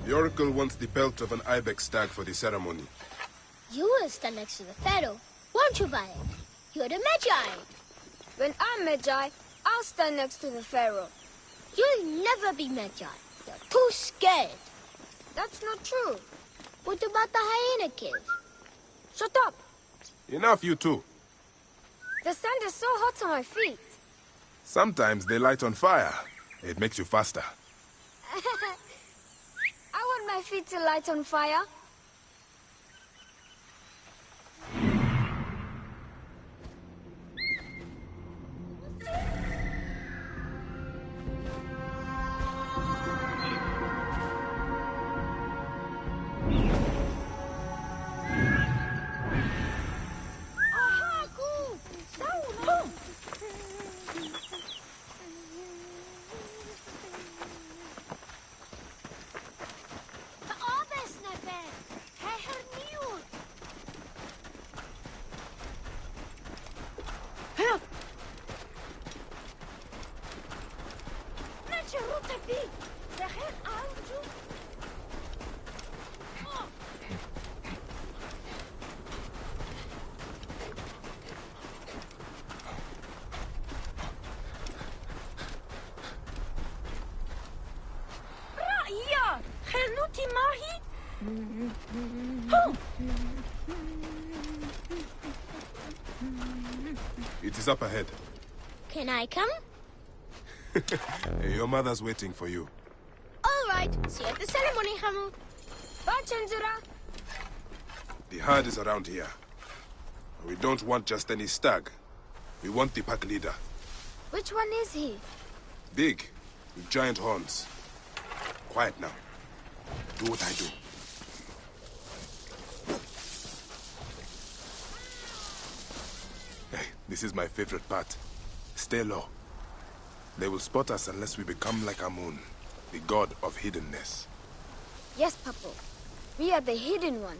The Oracle wants the pelt of an ibex stag for the ceremony. You will stand next to the Pharaoh, won't you, Violet? You're the Magi. When I'm Magi, I'll stand next to the Pharaoh. You'll never be Magi. You're too scared. That's not true. What about the hyena kid? Shut up! Enough, you two. The sand is so hot on my feet. Sometimes they light on fire. It makes you faster. I want my feet to light on fire. It is up ahead. Can I come? Your mother's waiting for you. All right. See you at the ceremony, Hamu. Bye, Chandra. The herd is around here. We don't want just any stag. We want the pack leader. Which one is he? Big, with giant horns. Quiet now. Do what I do. Hey, this is my favorite part. Stay low. They will spot us unless we become like Amun, the god of hiddenness. Yes, Papa. We are the hidden one.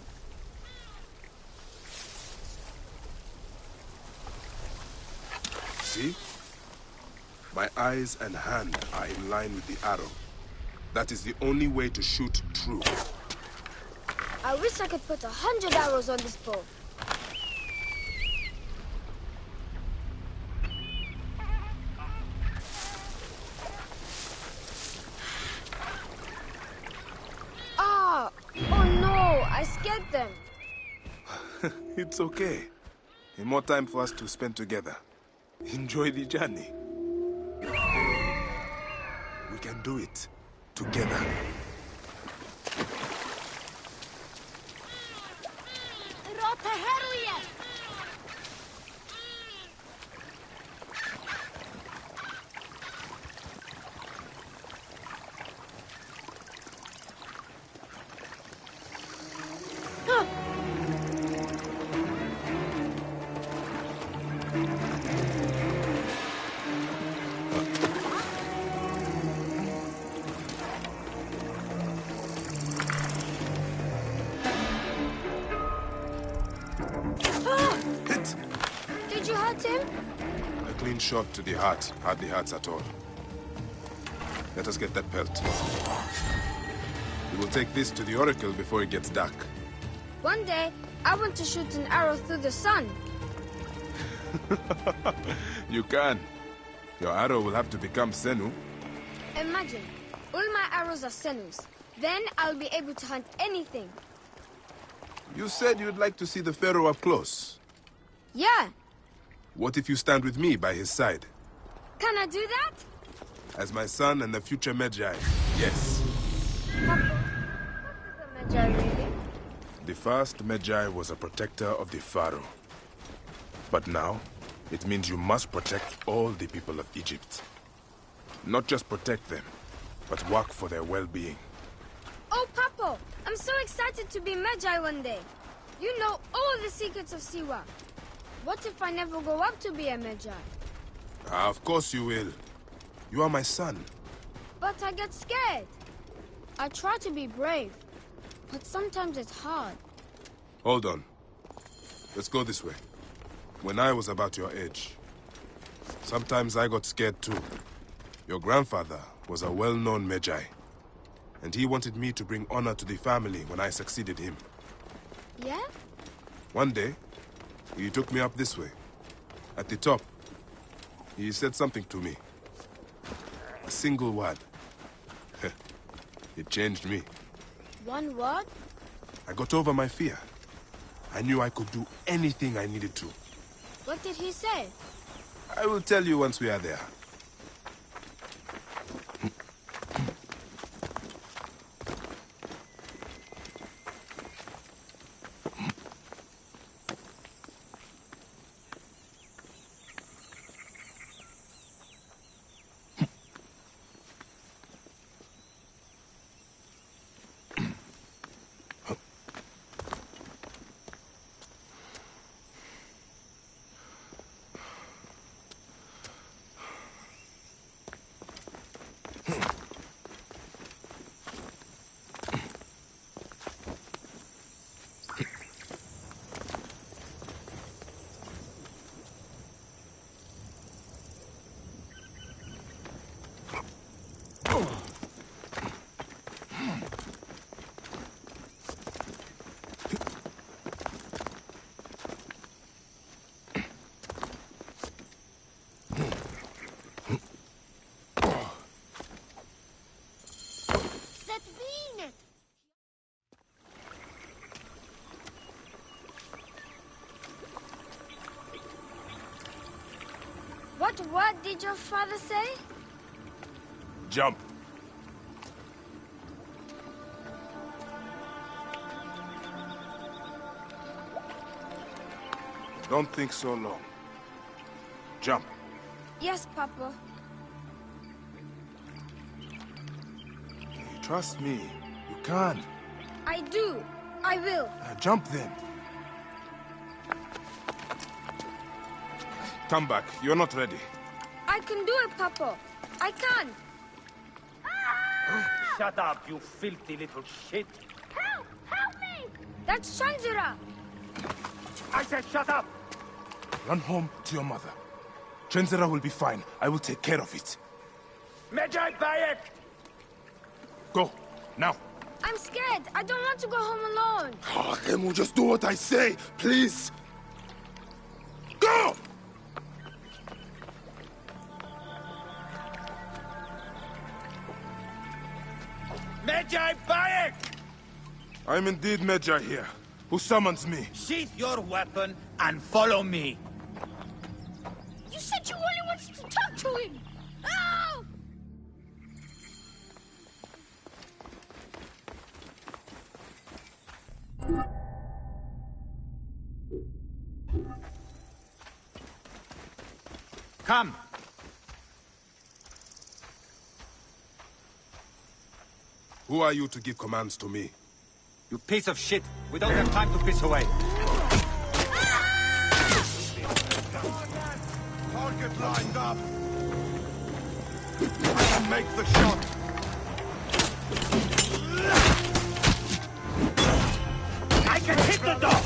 See? My eyes and hand are in line with the arrow. That is the only way to shoot true. I wish I could put 100 arrows on this bow. Ah! Oh no! I scared them. It's okay. More time for us to spend together. Enjoy the journey. We can do it together. Did you hurt him? A clean shot to the heart hardly hurts at all. Let us get that pelt. We will take this to the Oracle before it gets dark. One day, I want to shoot an arrow through the sun. You can. Your arrow will have to become Senu. Imagine, all my arrows are Senus. Then I'll be able to hunt anything. You said you'd like to see the Pharaoh up close. Yeah. What if you stand with me by his side? Can I do that? As my son and the future Magi, yes. Papa, what is a Magi really? The first Magi was a protector of the Pharaoh. But now, it means you must protect all the people of Egypt. Not just protect them, but work for their well-being. Oh, Papa, I'm so excited to be Magi one day. You know all the secrets of Siwa. What if I never grow up to be a Magi? Of course you will. You are my son. But I get scared. I try to be brave, but sometimes it's hard. Hold on. Let's go this way. When I was about your age, sometimes I got scared too. Your grandfather was a well-known Magi. And he wanted me to bring honor to the family when I succeeded him. Yeah? One day, he took me up this way. At the top, he said something to me. A single word. It changed me. One word? I got over my fear. I knew I could do anything I needed to. What did he say? I will tell you once we are there. What word did your father say? Jump. Don't think so long. Jump. Yes, Papa. Trust me. You can. I do. I will. Jump then. Come back. You're not ready. I can do it, Papa. I can. Shut up, you filthy little shit. Help! Help me! That's Shanzira. I said shut up! Run home to your mother. Trenzera will be fine. I will take care of it. Medjay Bayek! Go. Now. I'm scared. I don't want to go home alone. Emu, just do what I say, please. Go! Medjay Bayek! I'm indeed Medjay here. Who summons me? Sheath your weapon and follow me. You said you only wanted to talk to him! Oh! Come. Who are you to give commands to me? You piece of shit. We don't have time to piss away. Target lined up. And make the shot. I can hit the dog!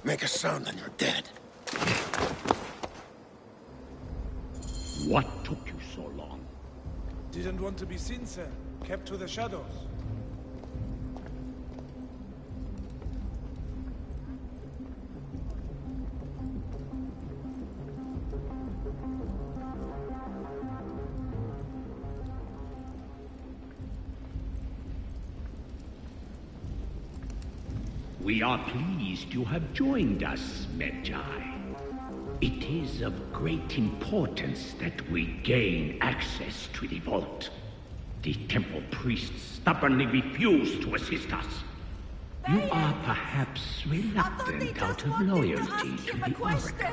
Make a sound and you're dead. What took you so long? Didn't want to be seen, sir. Kept to the shadows. We are pleased you have joined us, Medjay. It is of great importance that we gain access to the vault. The temple priests stubbornly refuse to assist us. You are perhaps reluctant out of loyalty to the Oracle.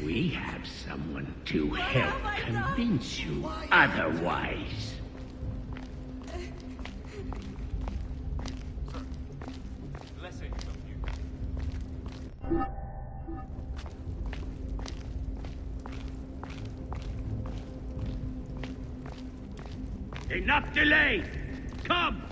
We have someone to help convince you otherwise. Enough delay! Come!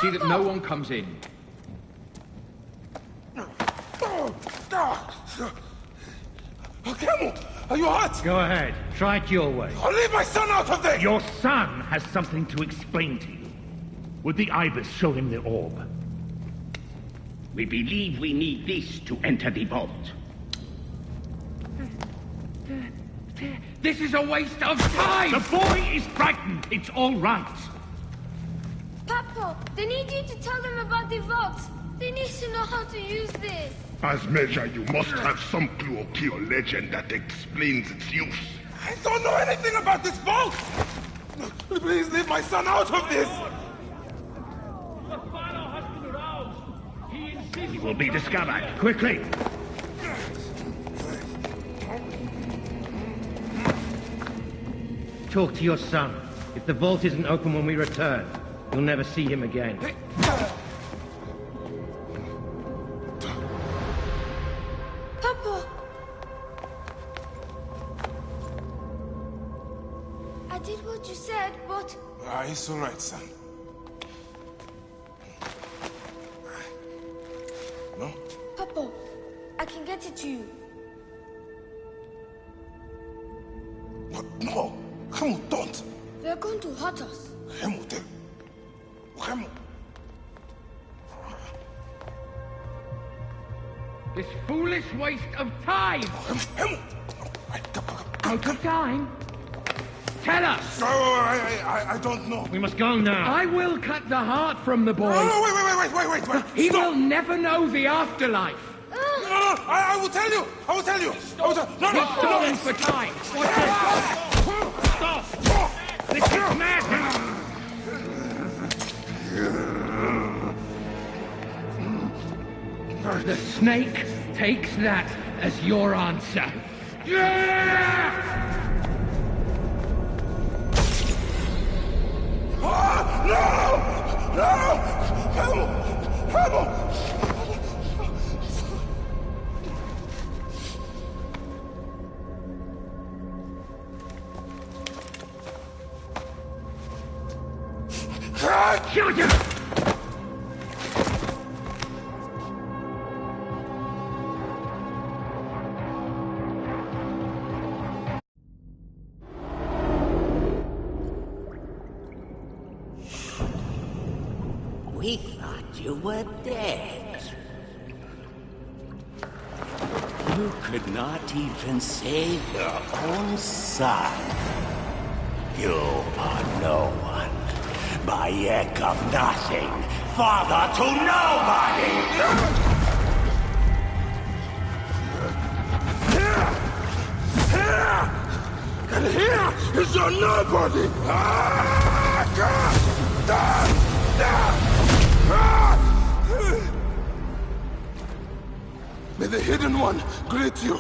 See that no one comes in. Camel, are you hurt? Go ahead. Try it your way. I'll leave my son out of this! Your son has something to explain to you. Would the Ibis show him the orb? We believe we need this to enter the vault. This is a waste of time! The boy is frightened. It's all right. Papa, they need you to tell them about the vault. They need to know how to use this. As measure, you must have some clue or key or legend that explains its use. I don't know anything about this vault! Please leave my son out of this! He will be discovered. Quickly! Talk to your son. If the vault isn't open when we return, you'll never see him again. Papa! I did what you said, but... It's all right, son. No? Papa, I can get it to you. No! Hemu, don't! They're going to hurt us. Hemu, Hemu! This foolish waste of time! Hemu! Out of time? Tell us! No, I don't know. We must go now. I will cut the heart from the boy. No, wait! He Stop. will never know the afterlife. No, I will tell you! I will tell you! He's stalling for time. Stop! This is madness! The snake takes that as your answer. Shoot him! We thought you were dead. You could not even save your own son. You are no one. Bayek of nothing, father to nobody! And here is your nobody! May the Hidden One greet you.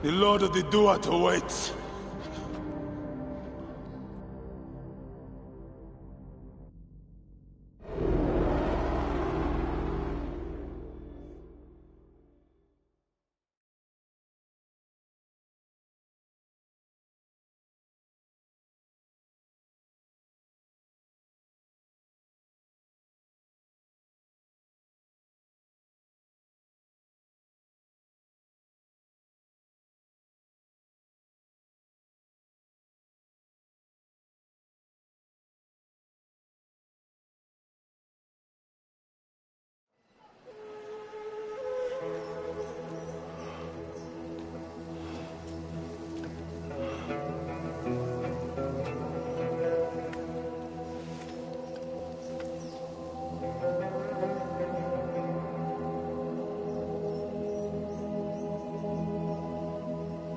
The Lord of the Duat awaits.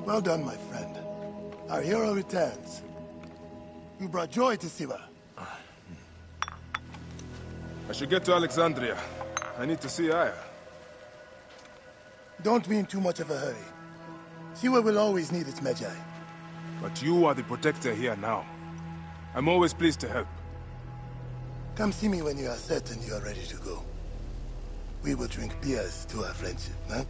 Well done, my friend. Our hero returns. You brought joy to Siwa. I should get to Alexandria. I need to see Aya. Don't be in too much of a hurry. Siwa will always need its Magi. But you are the protector here now. I'm always pleased to help. Come see me when you are certain you are ready to go. We will drink beers to our friendship, huh?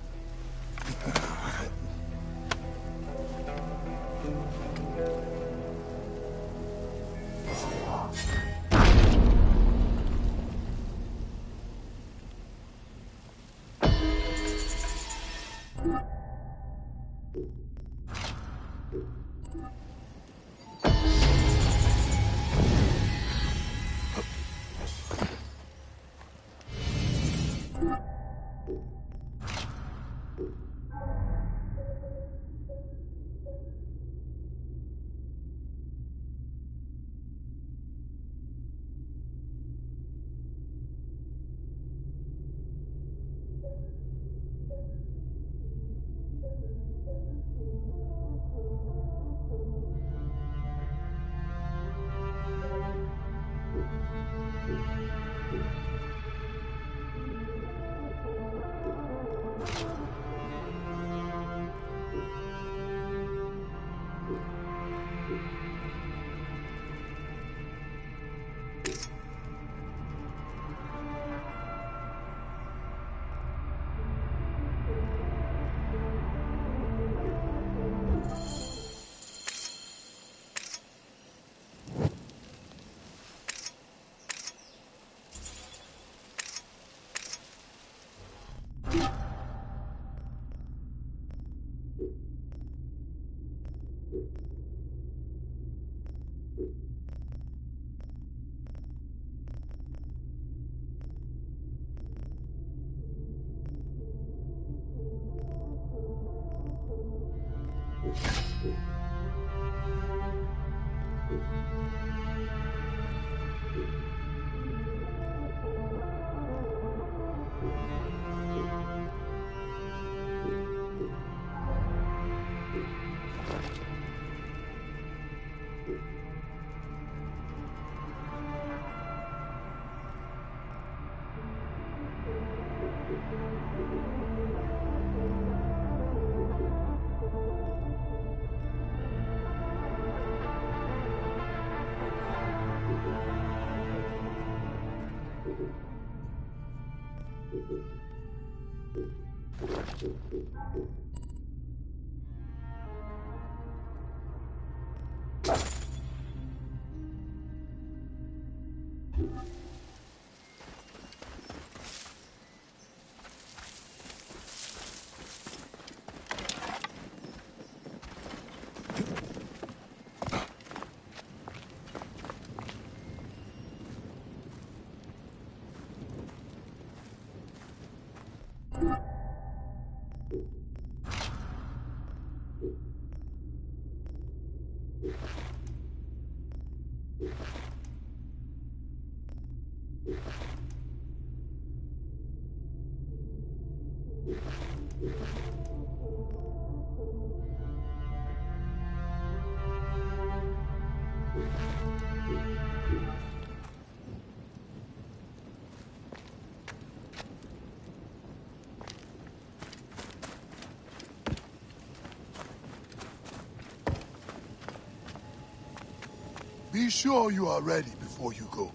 Be sure you are ready before you go.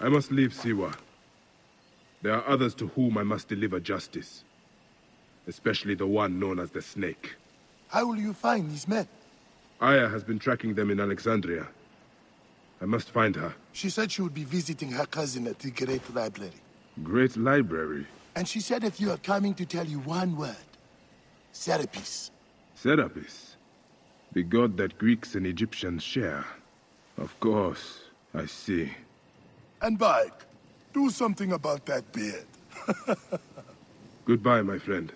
I must leave Siwa. There are others to whom I must deliver justice. Especially the one known as the Snake. How will you find these men? Aya has been tracking them in Alexandria. I must find her. She said she would be visiting her cousin at the Great Library. Great Library? And she said if you are coming to tell you one word. Serapis. Serapis? The god that Greeks and Egyptians share. Of course, I see. And Bike, do something about that beard. Goodbye, my friend.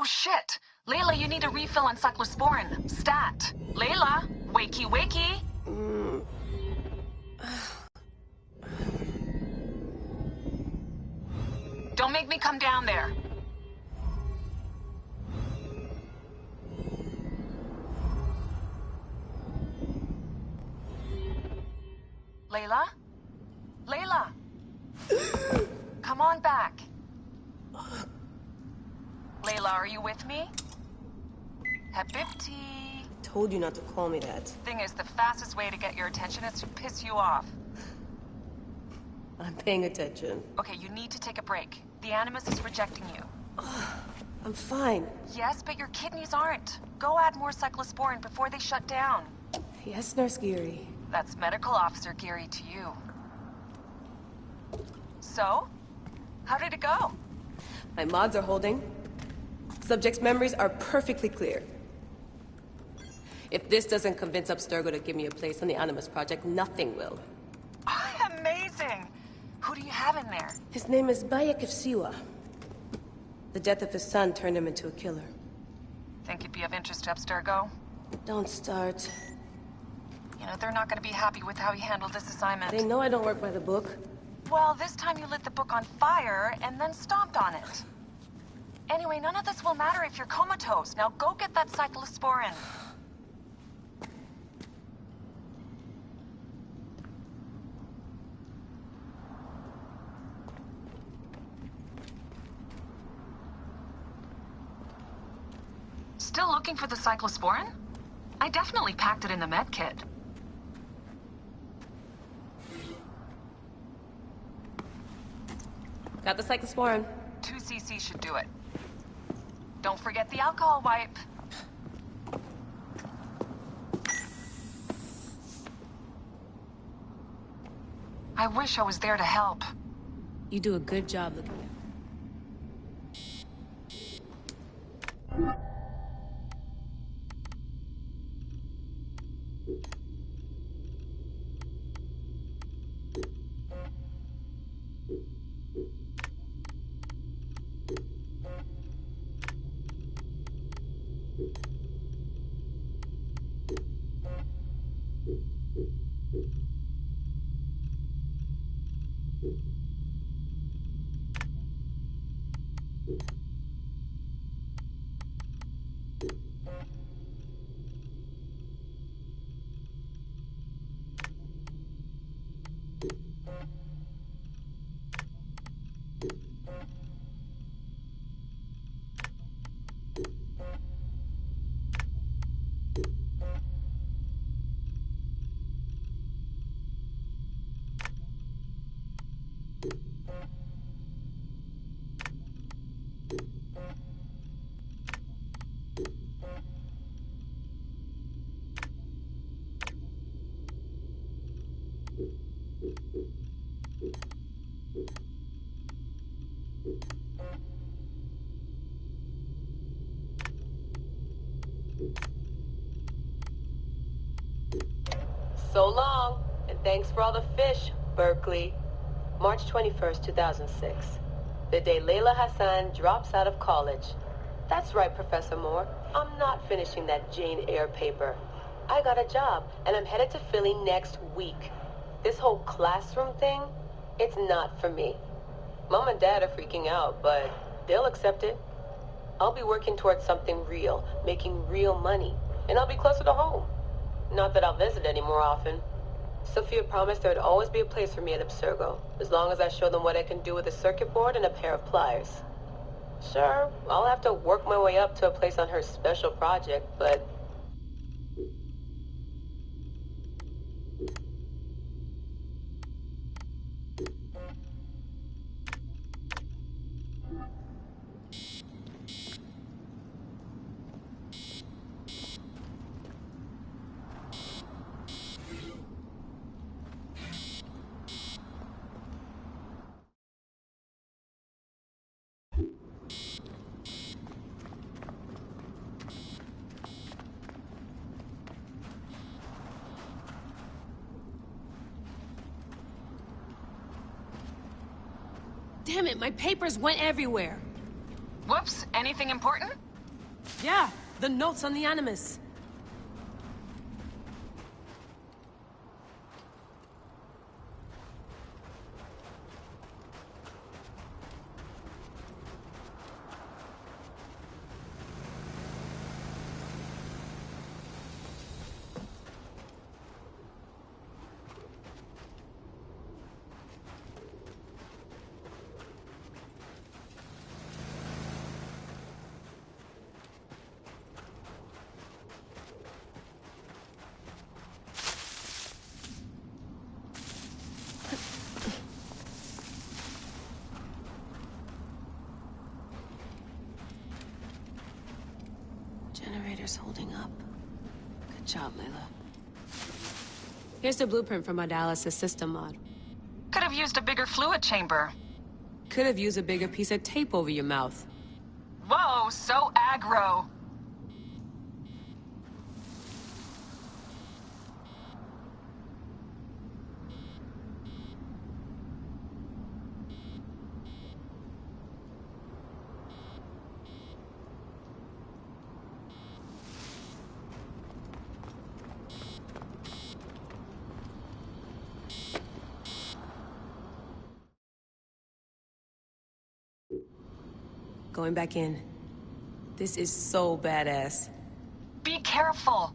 shit! Layla, you need a refill on cyclosporin. Stat. Layla, wakey wakey. Don't make me come down there. Layla? Layla! Come on back. Layla, are you with me? Habibti. Told you not to call me that. Thing is, the fastest way to get your attention is to piss you off. I'm paying attention. Okay, you need to take a break. The Animus is rejecting you. I'm fine. Yes, but your kidneys aren't. Go add more cyclosporin before they shut down. Yes, Nurse Geary. That's Medical Officer Geary to you. So? How did it go? My mods are holding. Subject's memories are perfectly clear. If this doesn't convince Abstergo to give me a place on the Animus Project, nothing will. Amazing! Who do you have in there? His name is Bayek of Siwa. The death of his son turned him into a killer. Think it'd be of interest to Abstergo? Don't start. You know, they're not gonna be happy with how he handled this assignment. They know I don't work by the book. Well, this time you lit the book on fire and then stomped on it. Anyway, none of this will matter if you're comatose. Now go get that cyclosporin. Still looking for the cyclosporin? I definitely packed it in the med kit. Got the cyclosporin. 2 cc should do it. Don't forget the alcohol wipe. I wish I was there to help. You do a good job looking at So long, and thanks for all the fish, Berkeley. March 21st, 2006. The day Layla Hassan drops out of college. That's right, Professor Moore. I'm not finishing that Jane Eyre paper. I got a job, and I'm headed to Philly next week. This whole classroom thing, it's not for me. Mom and Dad are freaking out, but they'll accept it. I'll be working towards something real, making real money, and I'll be closer to home. Not that I'll visit any more often. Sophia promised there'd always be a place for me at Abstergo, as long as I show them what I can do with a circuit board and a pair of pliers. Sure, I'll have to work my way up to a place on her special project, but... Damn it, my papers went everywhere. Whoops, anything important? Yeah, the notes on the Animus. Generator's holding up. Good job, Layla. Here's the blueprint from our dialysis system mod. Could have used a bigger fluid chamber. Could have used a bigger piece of tape over your mouth. Whoa, so aggro. Going back in. This is so badass. Be careful.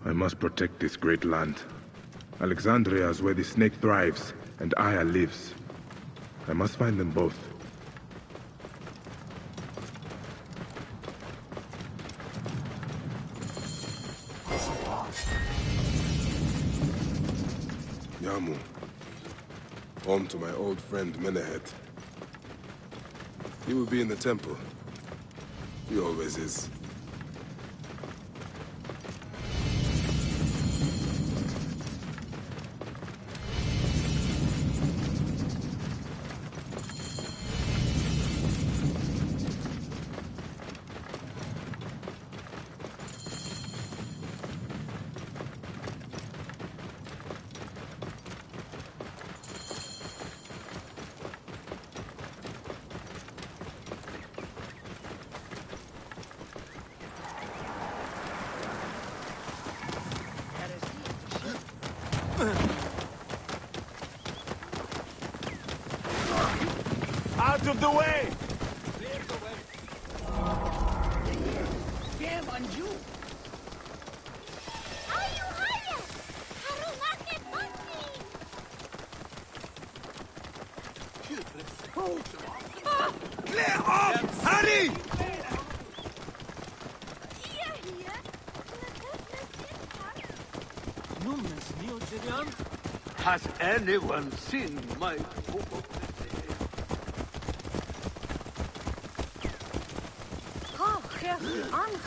I must protect this great land. Alexandria is where the snake thrives, and Aya lives. I must find them both. Yamu. Home to my old friend Menehet. He will be in the temple. He always is. Out of the way! Clear the way. Damn on you! Clear off! Hurry! Here, here. Has anyone seen my photo? Oh, careful, Anna.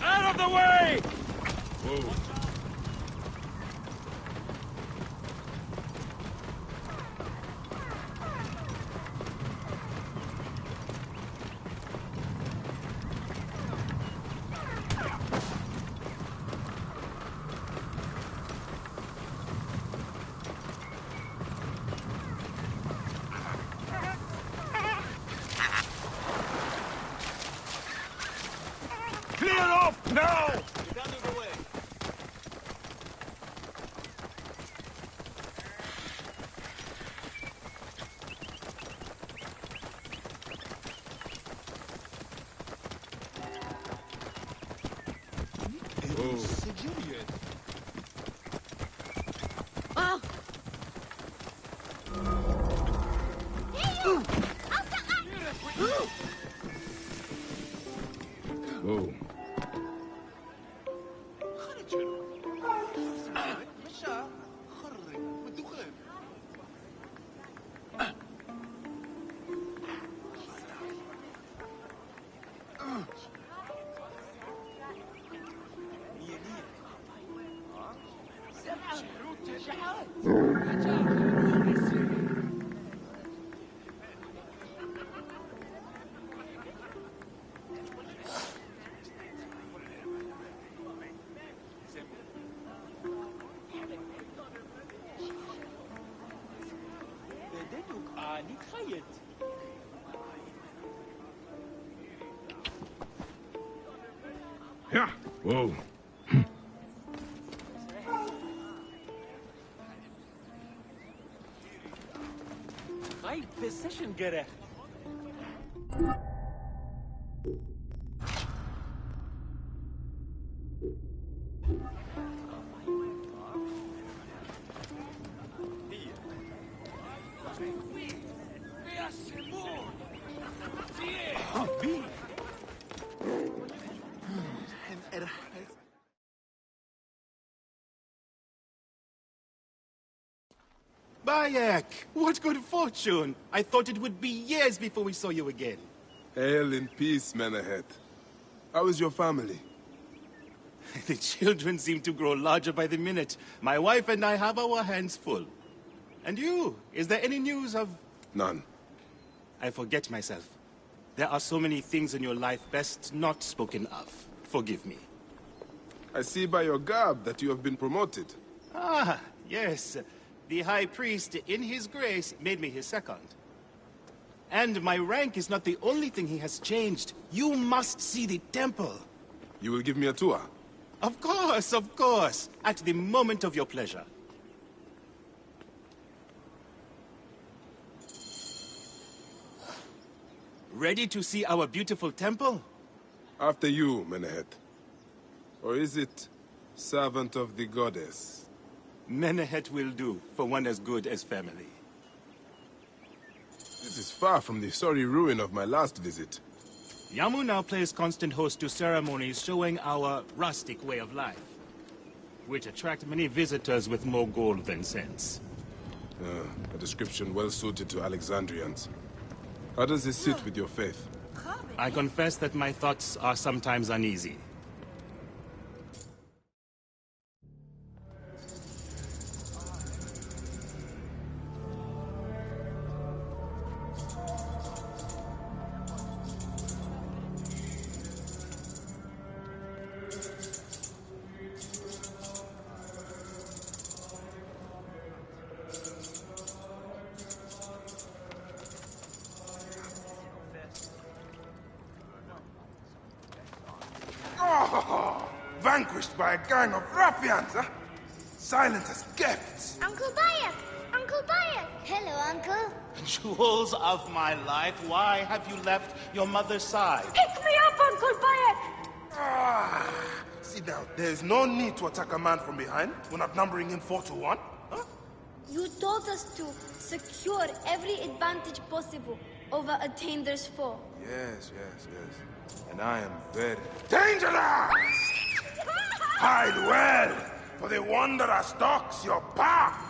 Out of the way! Whoa. Clear off now! Get out of the way. Whoa. Yeah. Whoa. High precision gerecht. Bayek, what good fortune! I thought it would be years before we saw you again. Hail in peace, Menahet. How is your family? The children seem to grow larger by the minute. My wife and I have our hands full. And you? Is there any news of... None. I forget myself. There are so many things in your life best not spoken of. Forgive me. I see by your garb that you have been promoted. Ah, yes. The High Priest, in his grace, made me his second. And my rank is not the only thing he has changed. You must see the temple. You will give me a tour? Of course, of course. At the moment of your pleasure. Ready to see our beautiful temple? After you, Menahet. Or is it servant of the goddess? Menahet will do for one as good as family. This is far from the sorry ruin of my last visit. Yamu now plays constant host to ceremonies showing our rustic way of life, which attract many visitors with more gold than sense. A description well suited to Alexandrians. How does this sit with your faith? I confess that my thoughts are sometimes uneasy. Vanquished by a gang of ruffians, huh? Silent as kept. Uncle Bayek! Uncle Bayek! Hello, Uncle. Jewels of my life, why have you left your mother's side? Pick me up, Uncle Bayek! Sit down. There's no need to attack a man from behind. We're not numbering him 4-1. Huh? You told us to secure every advantage possible over a Tander's foe. Yes. And I am very dangerous! Hide well, for the wanderer stalks your path!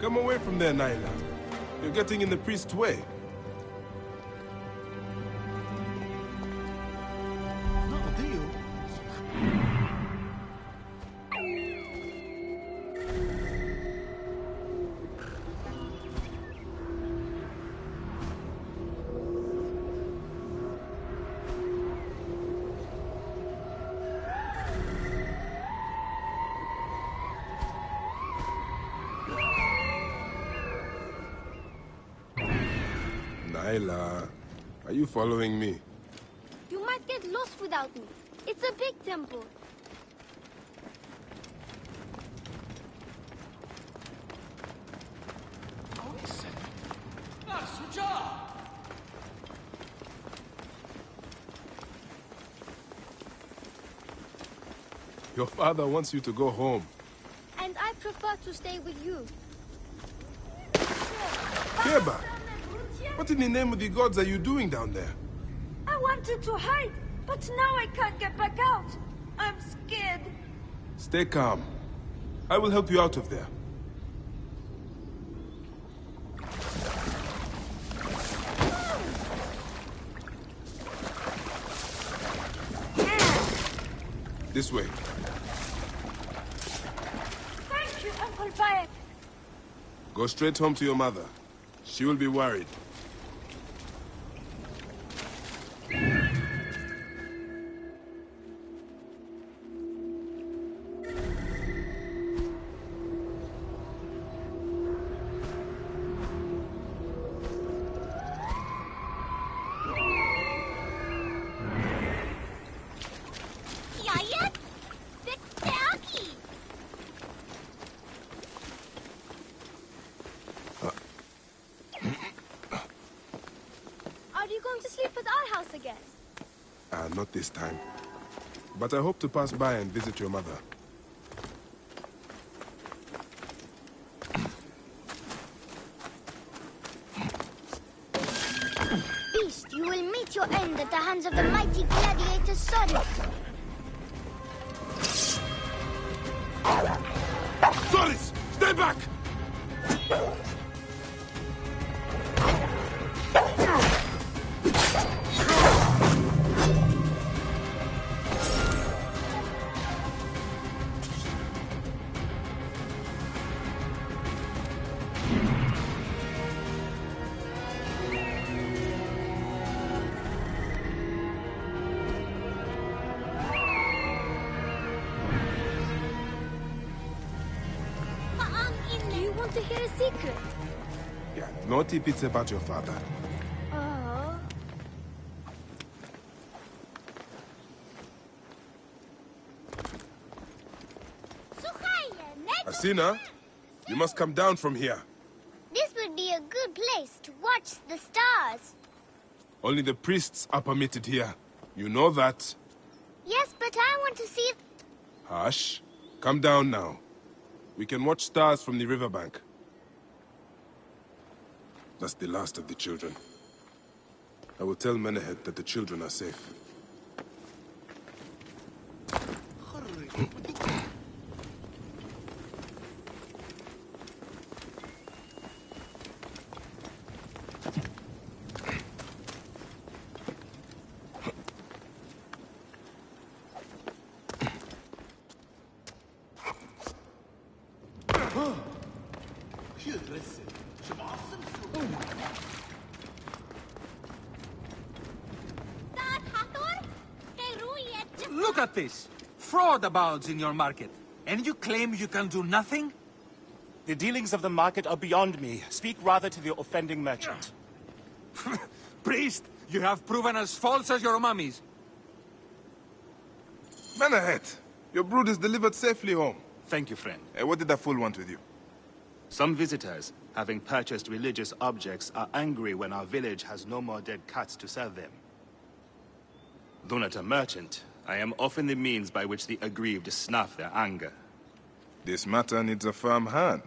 Come away from there, Naila. You're getting in the priest's way. No, do you? Naila, are you following me? You get lost without me. It's a big temple. Your father wants you to go home. And I prefer to stay with you. Keba, what in the name of the gods are you doing down there? I wanted to hide, but now I can't get back out. I'm scared. Stay calm. I will help you out of there. This way. Thank you, Uncle Bayek. Go straight home to your mother. She will be worried. Are you going to sleep at our house again? Not this time. But I hope to pass by and visit your mother. Beast, you will meet your end at the hands of the mighty gladiator Sonic. Solis! Stay back! Do you want to hear a secret? Yeah, not if it's about your father. Oh. Asina, you must come down from here. This would be a good place to watch the stars. Only the priests are permitted here. You know that. Yes, but I want to see... Hush. Come down now. We can watch stars from the riverbank. That's the last of the children. I will tell Menehet that the children are safe. Look at this! Fraudabouts in your market. And you claim you can do nothing? The dealings of the market are beyond me. Speak rather to the offending merchant. Priest, you have proven as false as your mummies. Menehet, your brood is delivered safely home. Thank you, friend. What did that fool want with you? Some visitors, having purchased religious objects, are angry when our village has no more dead cats to sell them. Though not a merchant, I am often the means by which the aggrieved snuff their anger. This matter needs a firm hand.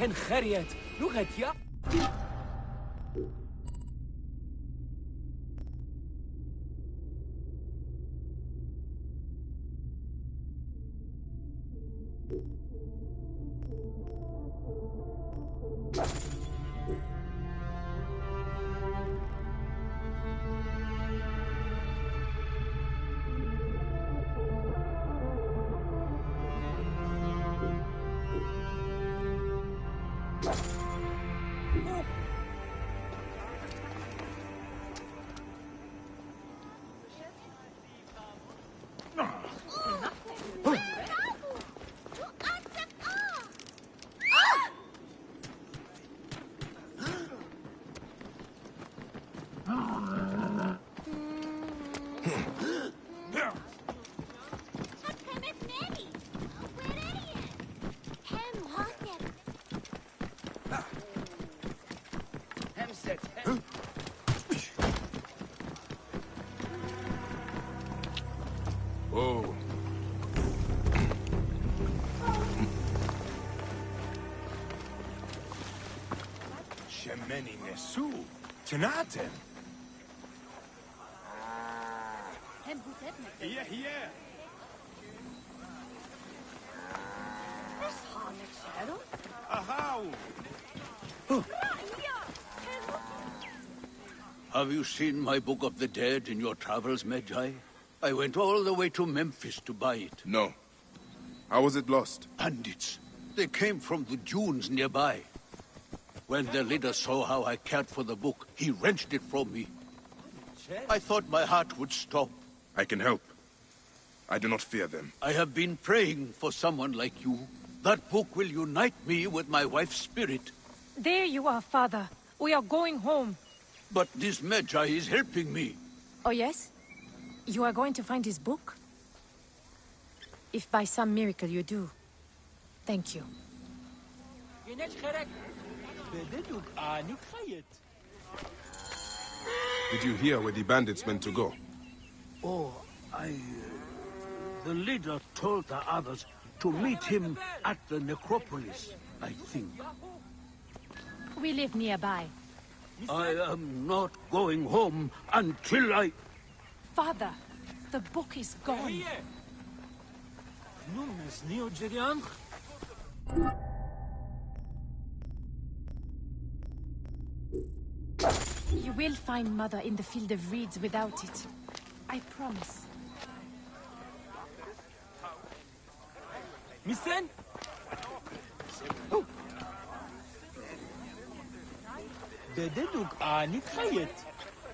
هن خريت لغة يا Oh. Shemeni Nesu. Tanatem. Yeah, yeah. Ahau. Have you seen my Book of the Dead in your travels, Magi? I went all the way to Memphis to buy it. No. How was it lost? Bandits. They came from the dunes nearby. When their leader saw how I cared for the book, he wrenched it from me. I thought my heart would stop. I can help. I do not fear them. I have been praying for someone like you. That book will unite me with my wife's spirit. There you are, Father. We are going home. But this Magi is helping me. Oh, yes? You are going to find his book? If by some miracle you do, thank you. Did you hear where the bandits went to go? Oh, the leader told the others to meet him at the necropolis, I think. We live nearby. I am not going home until I... Father, the book is gone. You will find Mother in the field of reeds without it. I promise. Misen?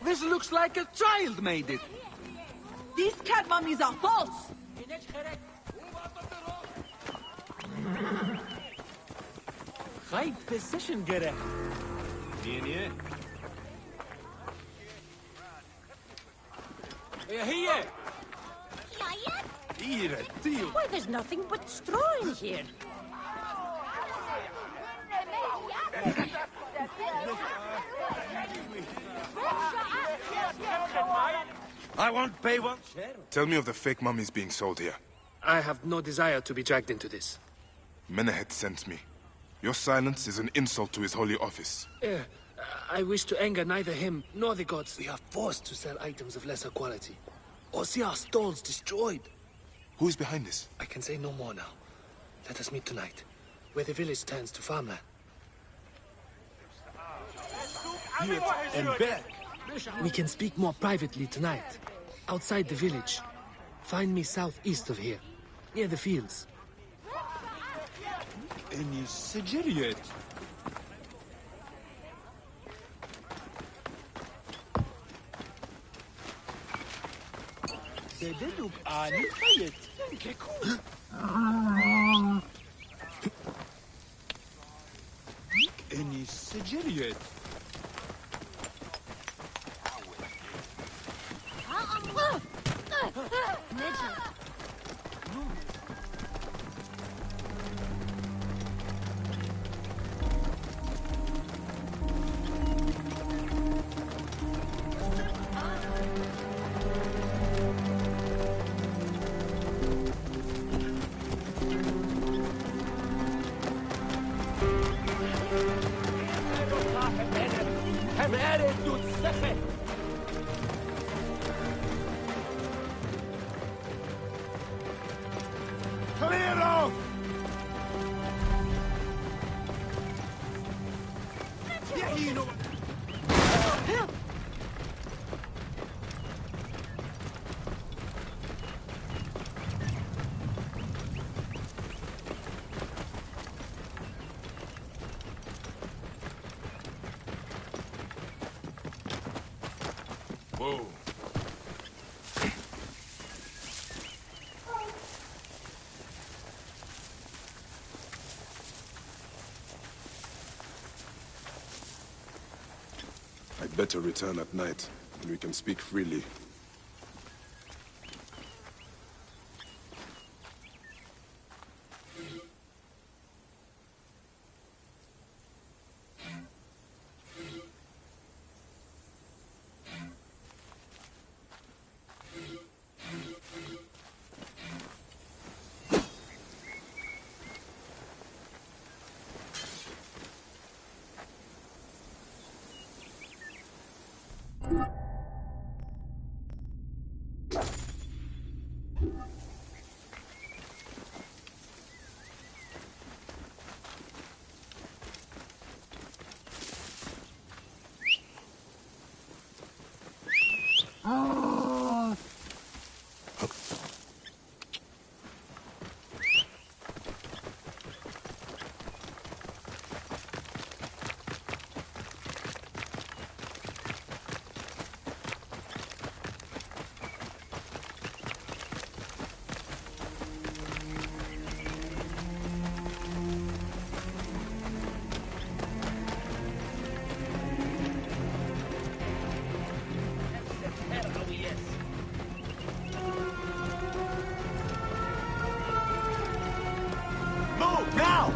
This looks like a child made it. These cat mummies are false! Right position gerecht. Yeah. Here. Why, there's nothing but straw in here. I won't pay one. Tell me of the fake mummies being sold here. I have no desire to be dragged into this. Menehet sent me. Your silence is an insult to his holy office. I wish to anger neither him nor the gods. We are forced to sell items of lesser quality, or see our stalls destroyed. Who is behind this? I can say no more now. Let us meet tonight, where the village turns to farmland. And back. We can speak more privately tonight, outside the village. Find me southeast of here, near the fields. Any Sigiriot. سجليت. Clear off! Yeah, you know what? Whoa. I'd better return at night, and we can speak freely. Move, now!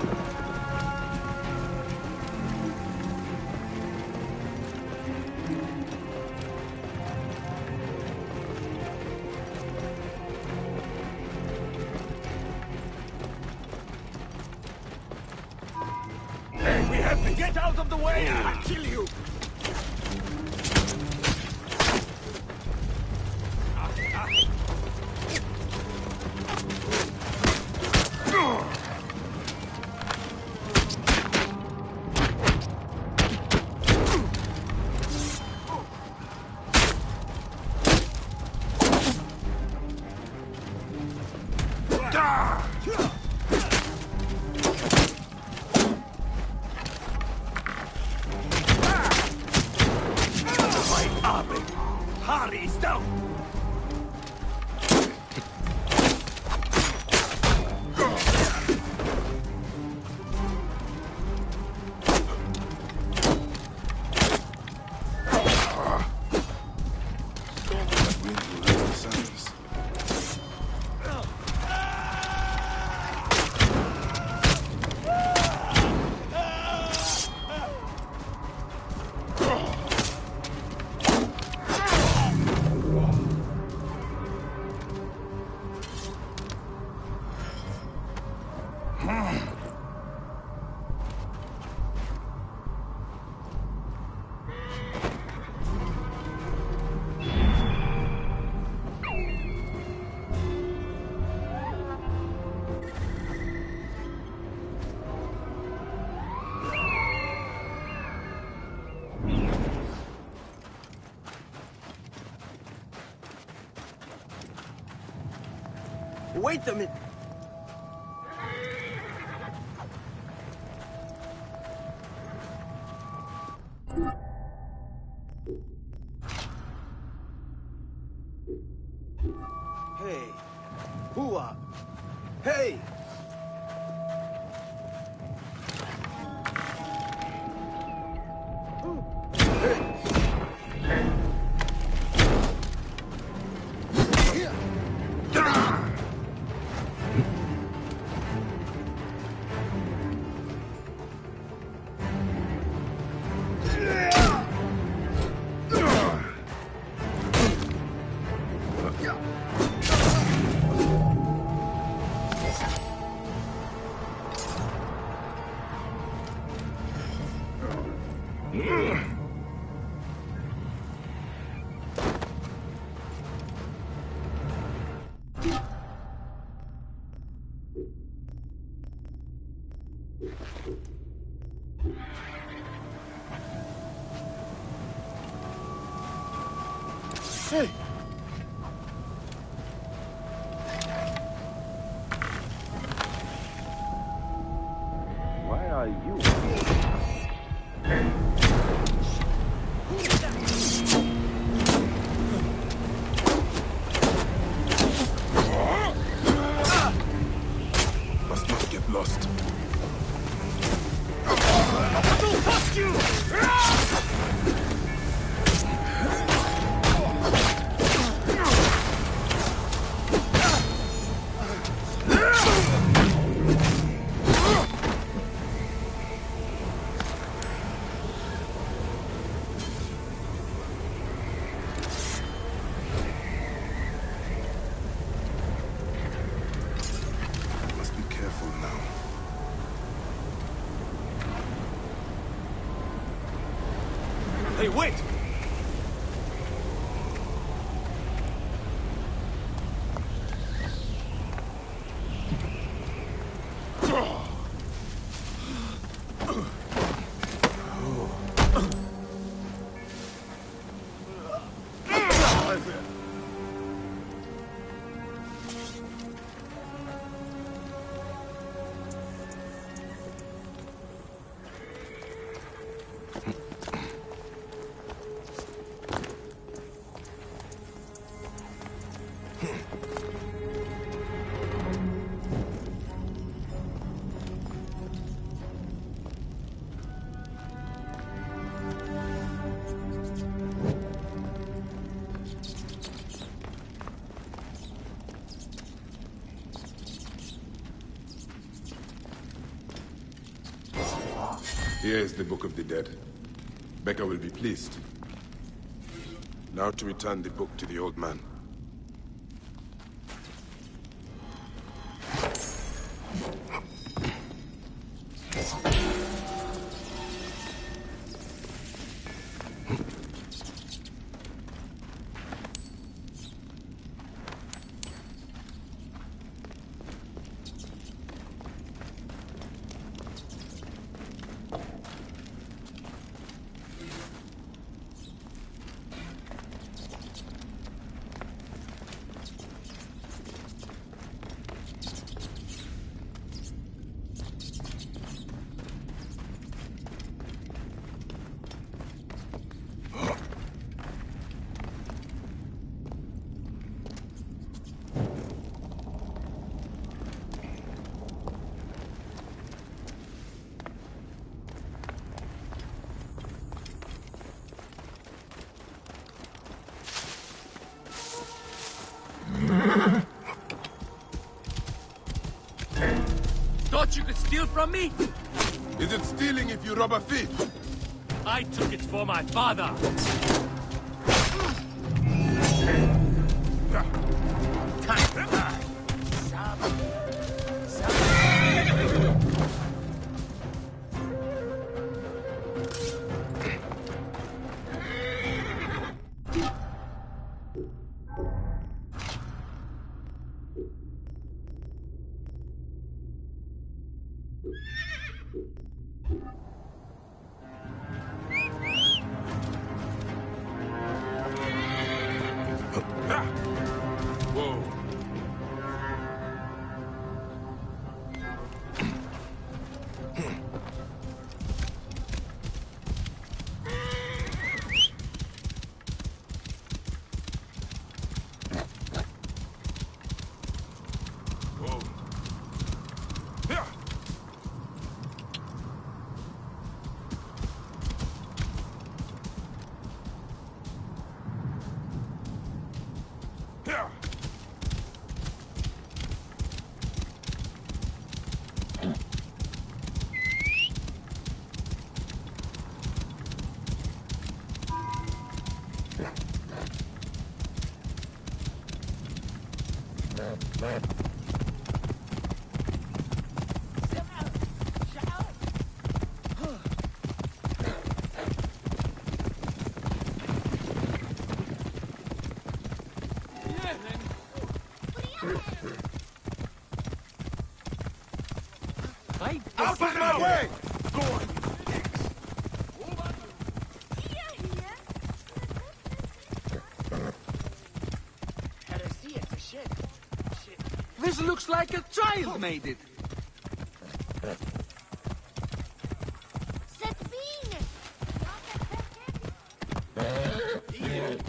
Hey, we have to get out of the way! I'll kill you! Hurry, stop! Wait a minute. Hey. Hua. Hey. Hey! Why are you? Must not get lost. I'll bust you! Must be careful now. Hey, wait! Here is the Book of the Dead. Becca will be pleased. Now to return the book to the old man. Thought you could steal from me? Is it stealing if you rob a thief? I took it for my father. Whoa. Out of my way! Go on, This looks like a child made it.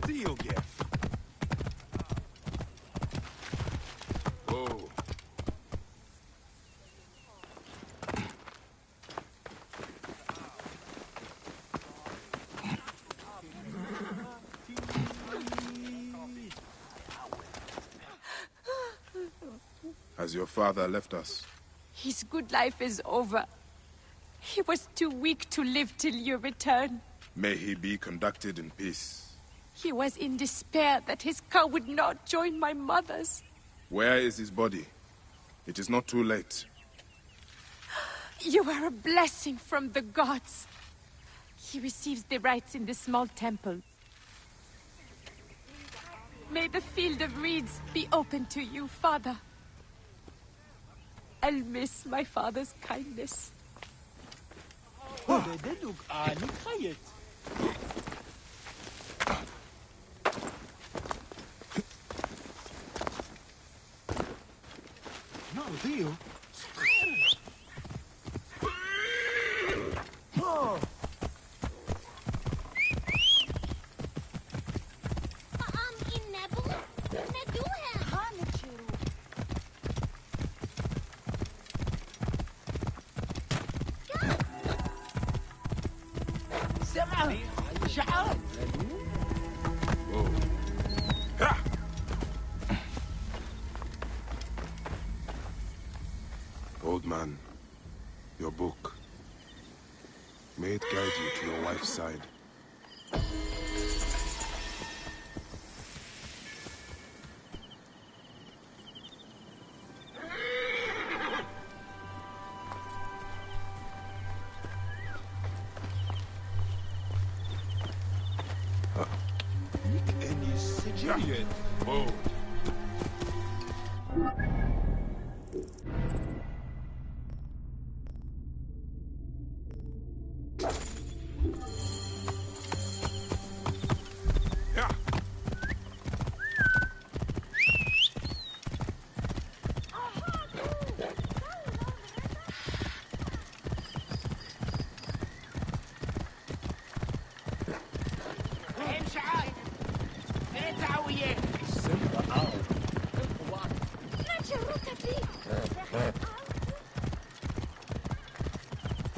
Deal, Jeff. Whoa. Has your father left us? His good life is over. He was too weak to live till you return. May he be conducted in peace. He was in despair that his car would not join my mother's. Where is his body? It is not too late. You are a blessing from the gods. He receives the rites in the small temple. May the field of reeds be open to you, Father. I'll miss my father's kindness. No deal. Whoa. Ha! Old man, your book. May it guide you to your wife's side. Whoa.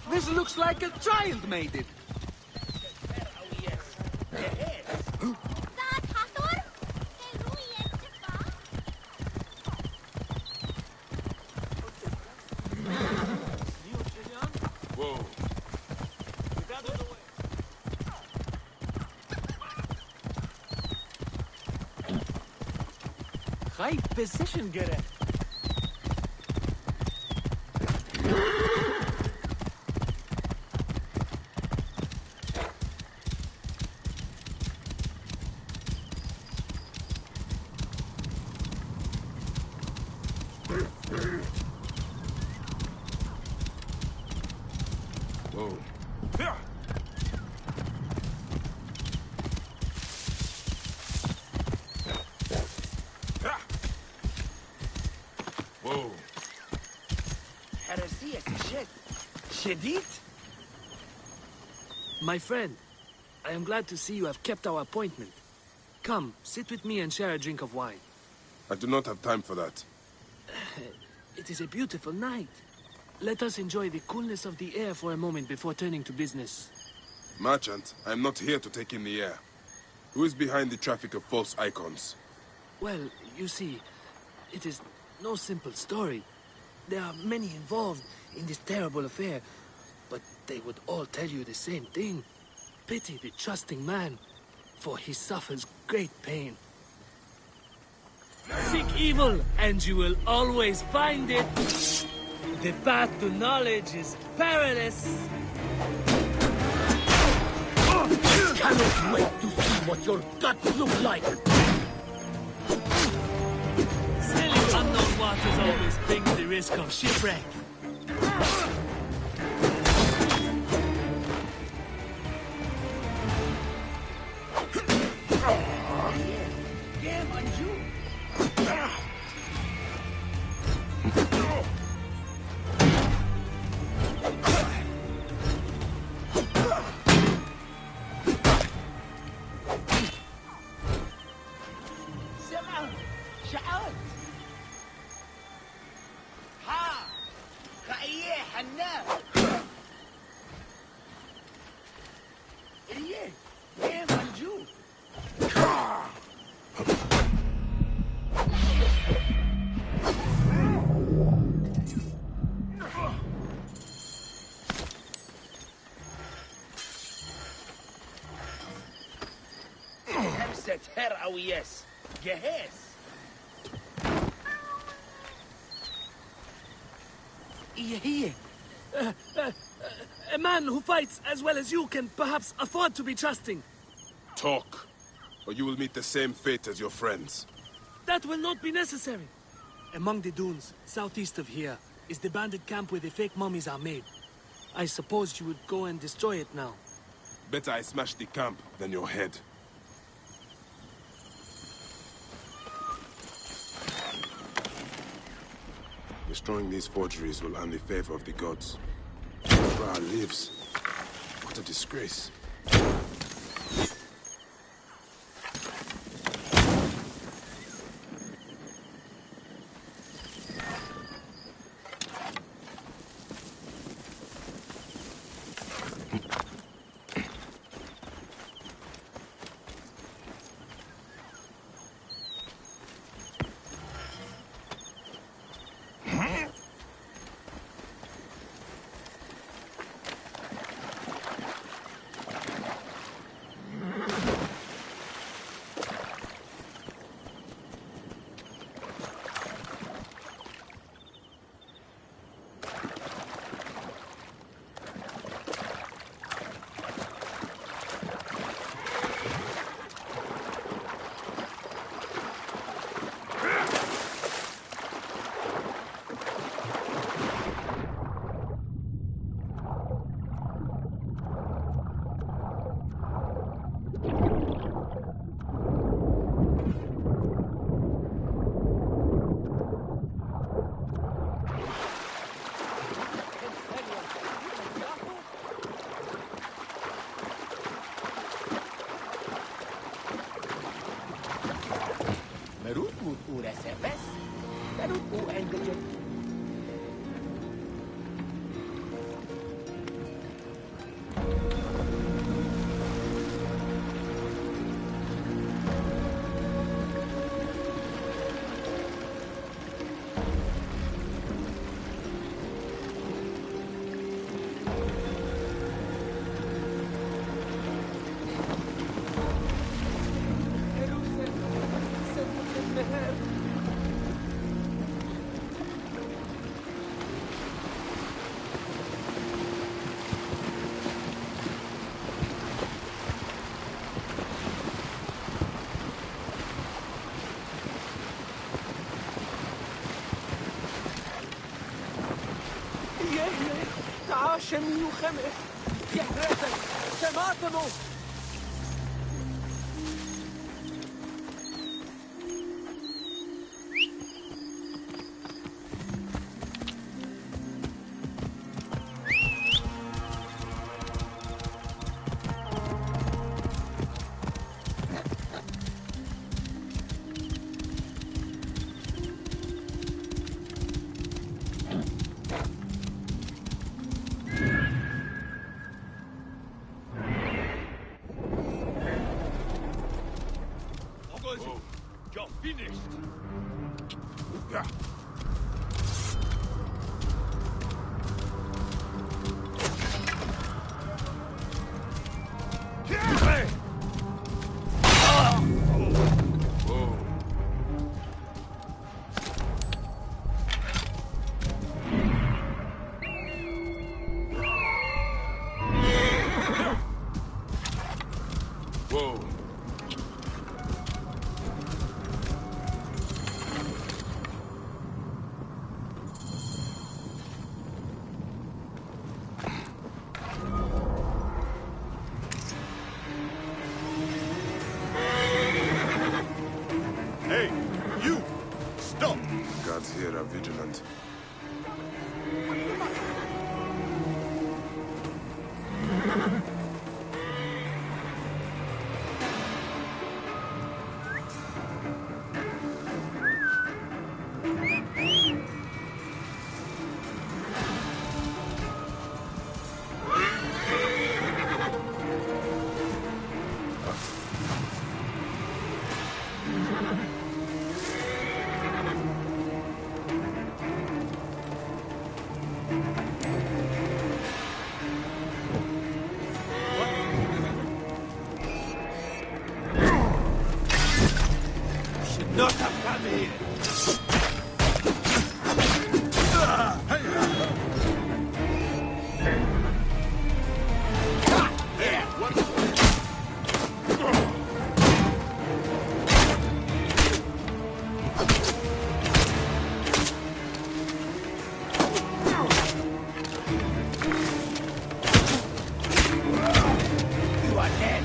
This looks like a child made it. Whoa. High position, get it. Whoa. Whoa. My friend, I am glad to see you have kept our appointment. Come, sit with me and share a drink of wine. I do not have time for that. It is a beautiful night. Let us enjoy the coolness of the air for a moment before turning to business. Merchant, I am not here to take in the air. Who is behind the traffic of false icons? Well, you see, it is no simple story. There are many involved in this terrible affair, but they would all tell you the same thing. Pity the trusting man, for he suffers great pain. Seek evil, and you will always find it. The path to knowledge is perilous. Cannot wait to see what your guts look like. Sailing unknown waters always brings the risk of shipwreck. Yes. Yes. Here. A man who fights as well as you can perhaps afford to be trusting. Talk, or you will meet the same fate as your friends. That will not be necessary. Among the dunes, southeast of here, is the bandit camp where the fake mummies are made. I suppose you would go and destroy it now. Better I smash the camp than your head. Destroying these forgeries will earn the favor of the gods. Ra lives. What a disgrace. شمي وخمس يا حراسك سمعتموا You're finished. Yeah. Whoa. Hey, you! Stop! Guards here are vigilant. Not have come here! You are dead.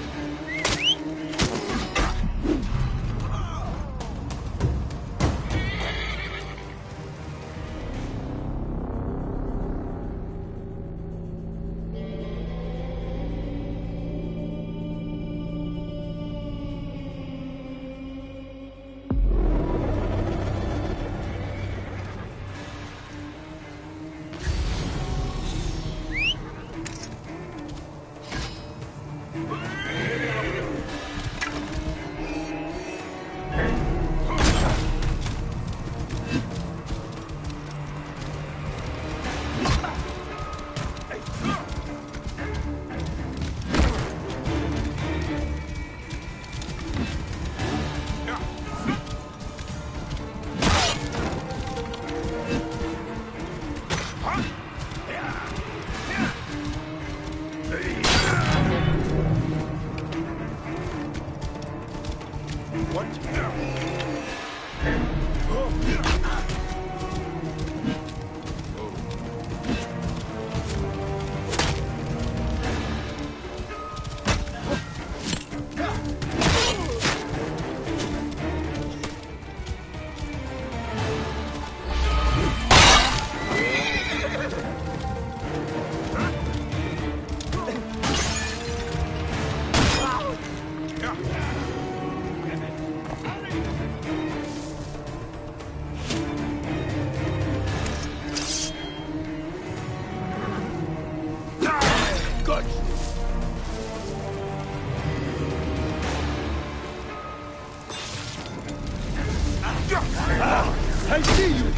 I see you!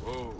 Oh.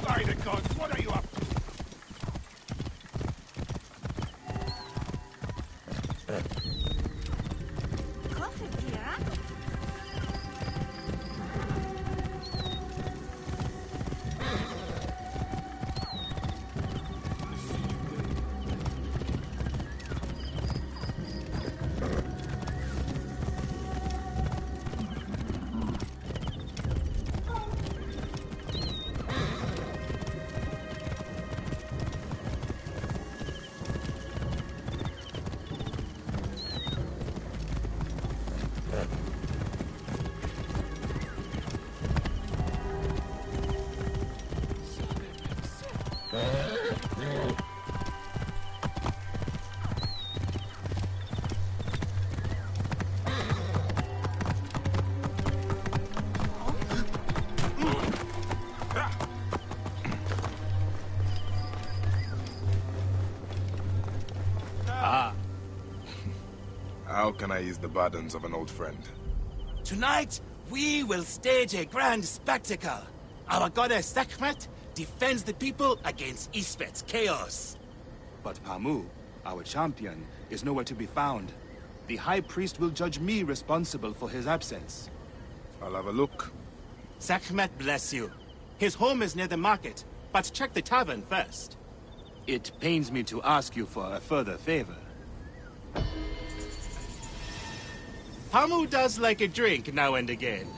By the gods, what are you up to? How can I ease the burdens of an old friend? Tonight, we will stage a grand spectacle. Our goddess Sekhmet defends the people against Isfet's chaos. But Pamu, our champion, is nowhere to be found. The High Priest will judge me responsible for his absence. I'll have a look. Sekhmet bless you. His home is near the market, but check the tavern first. It pains me to ask you for a further favor. Pamu does like a drink now and again.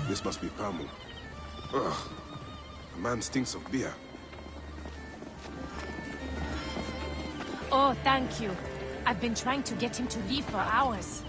This must be Pamu. Ugh. The man stinks of beer. Oh, thank you. I've been trying to get him to leave for hours.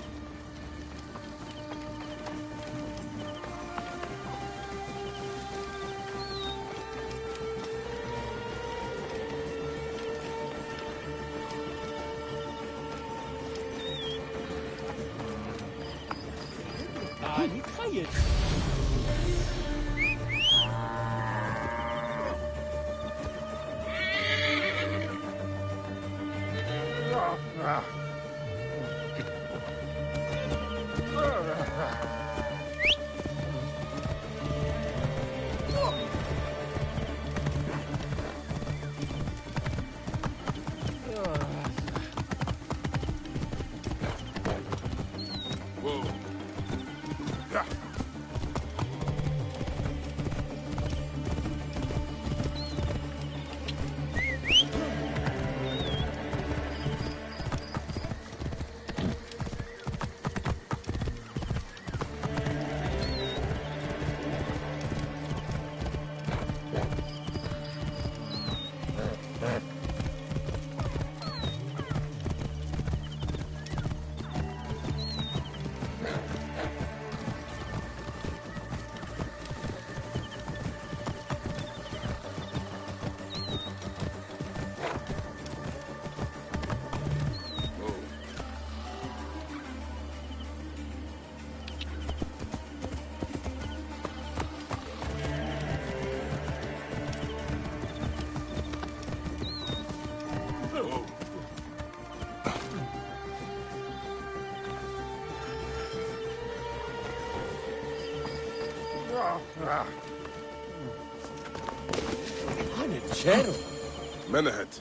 Menahet.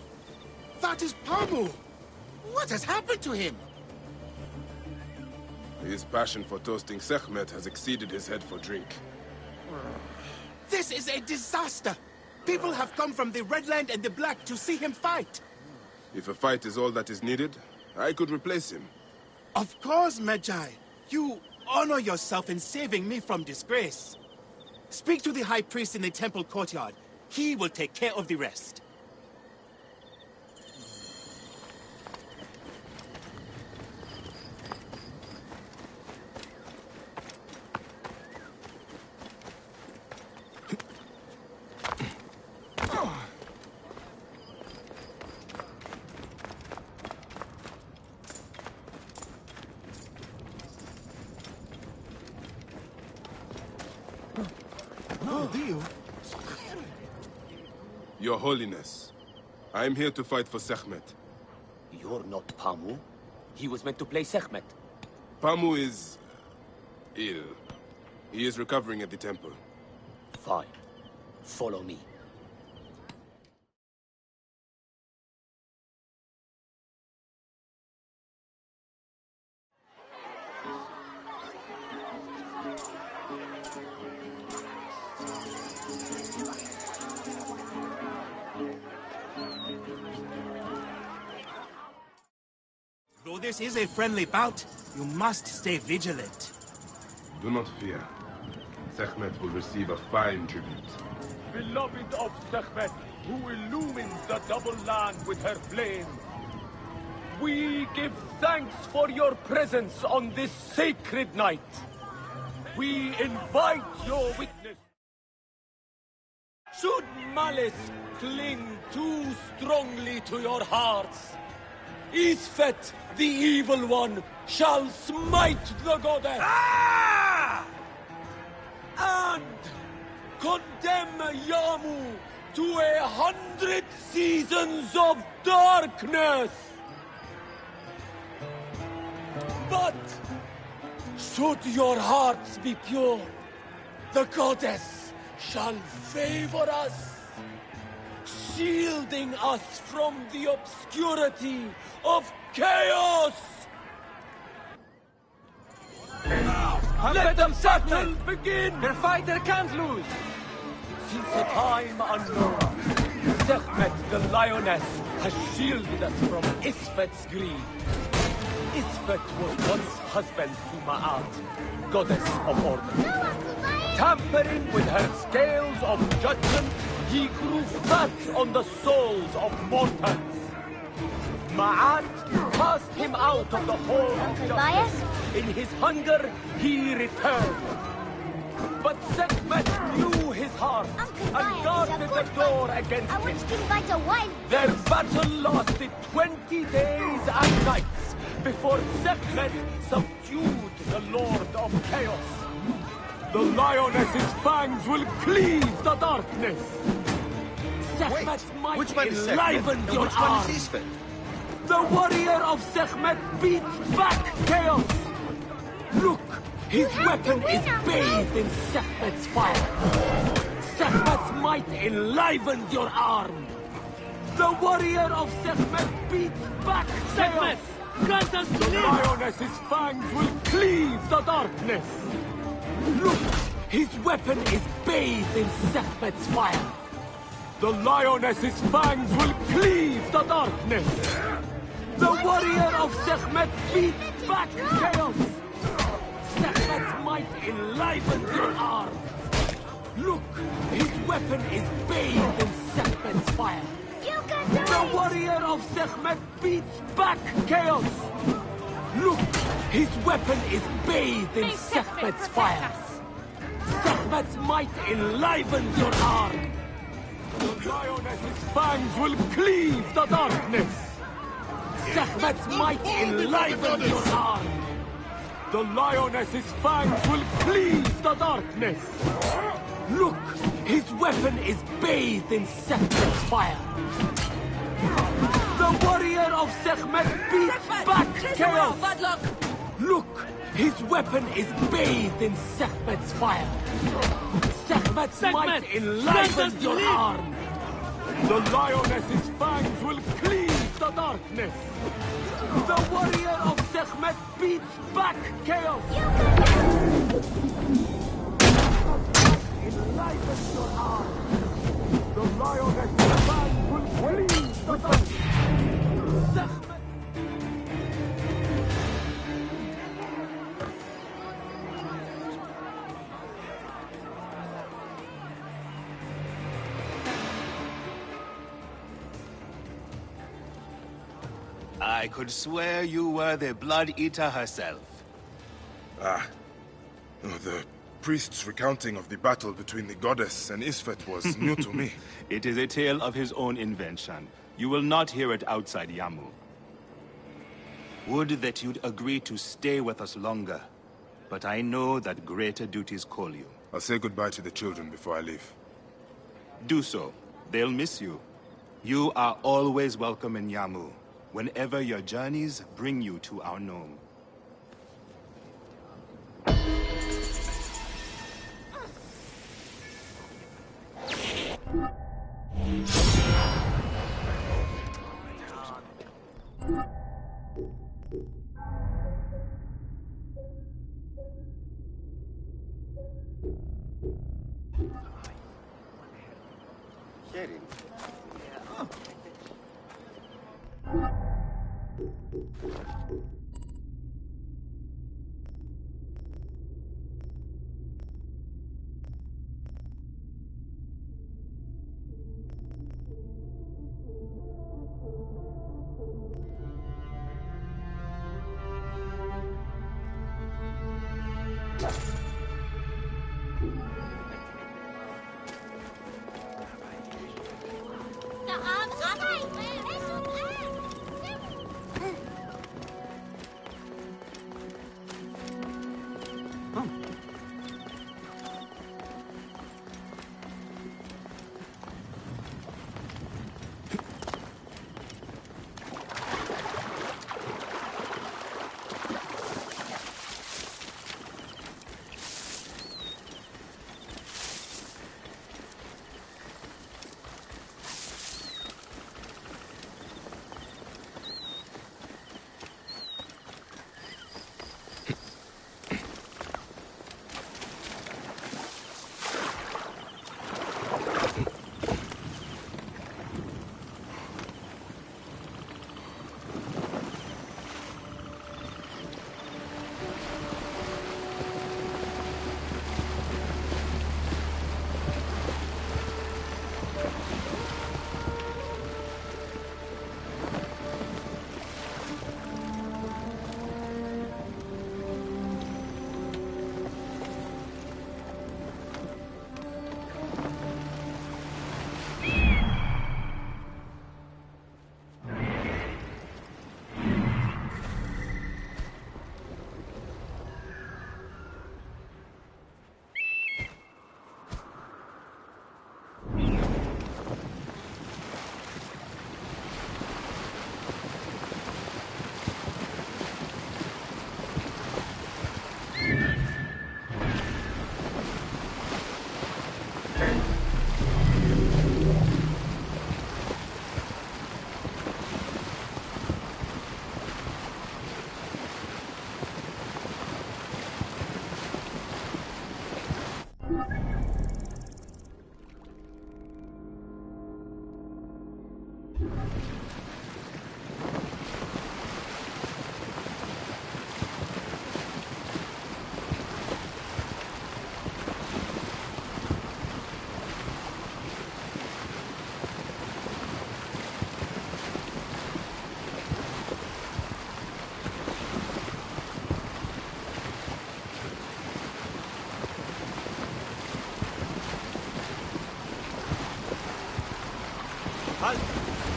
That is Pamu! What has happened to him? His passion for toasting Sekhmet has exceeded his head for drink. This is a disaster! People have come from the Red Land and the Black to see him fight. If a fight is all that is needed, I could replace him. Of course, Medjay. You honor yourself in saving me from disgrace. Speak to the High Priest in the temple courtyard. He will take care of the rest. Your Holiness, I am here to fight for Sekhmet. You're not Pamu. He was meant to play Sekhmet. Pamu is ill. He is recovering at the temple. Fine. Follow me. Though this is a friendly bout, you must stay vigilant. Do not fear. Sekhmet will receive a fine tribute. Beloved of Sekhmet, who illumines the double land with her flame. We give thanks for your presence on this sacred night. We invite your witness. Should malice cling too strongly to your hearts, Isfet, the evil one, shall smite the goddess. And condemn Yamu to 100 seasons of darkness. But should your hearts be pure, the goddess shall favor us, shielding us from the obscurity of chaos. Let the battle begin! Their fighter can't lose! Since a time unknown, Sekhmet the lioness has shielded us from Isfet's greed. Isfet was once husband to Ma'at, goddess of order. Tampering with her scales of judgment, he grew fat on the souls of mortals. Ma'at cast him out of the hall of justice. In his hunger, he returned. But Sekhmet knew his heart and guarded the door against him. Their battle lasted 20 days and nights before Sekhmet subdued the Lord of Chaos. The lioness's fangs will cleave the darkness. Sekhmet's might enlivened your arm. The warrior of Sekhmet beats back chaos. Look, his weapon is bathed in Sekhmet's fire. Sekhmet's might enlivened your arm. The warrior of Sekhmet beats back chaos. Grant us to live. The lioness's fangs will cleave the darkness. Look, his weapon is bathed in Sekhmet's fire. The lioness's fangs will cleave the darkness. The warrior of Sekhmet beats back chaos. Sekhmet's might enlivened your arm. Look, his weapon is bathed in Sekhmet's fire. The warrior of Sekhmet beats back chaos. Look, his weapon is bathed in Sekhmet's fire. Sekhmet's might enlivened your arm. The lioness's fangs will cleave the darkness. Sekhmet's might enlivened your arm. The lioness's fangs will cleave the darkness. Look, his weapon is bathed in Sekhmet's fire. The warrior of Sekhmet beats back chaos. Look, His weapon is bathed in Sekhmet's fire. Sekhmet's might enlivens your arm. The lioness's fangs will cleave the darkness. The warrior of Sekhmet beats back chaos. Enlivens your arm. The lioness's fangs will cleave the darkness. Sekhmet. I could swear you were the Blood Eater herself. Ah. Oh, the priest's recounting of the battle between the goddess and Isfet was new to me. It is a tale of his own invention. You will not hear it outside Yamu. Would that you'd agree to stay with us longer. But I know that greater duties call you. I'll say goodbye to the children before I leave. Do so. They'll miss you. You are always welcome in Yamu, whenever your journeys bring you to our gnome.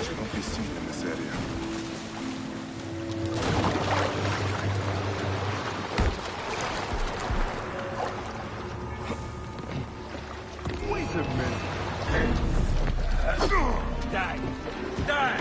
Should not be seen in this area. Wait a minute. Die! Die!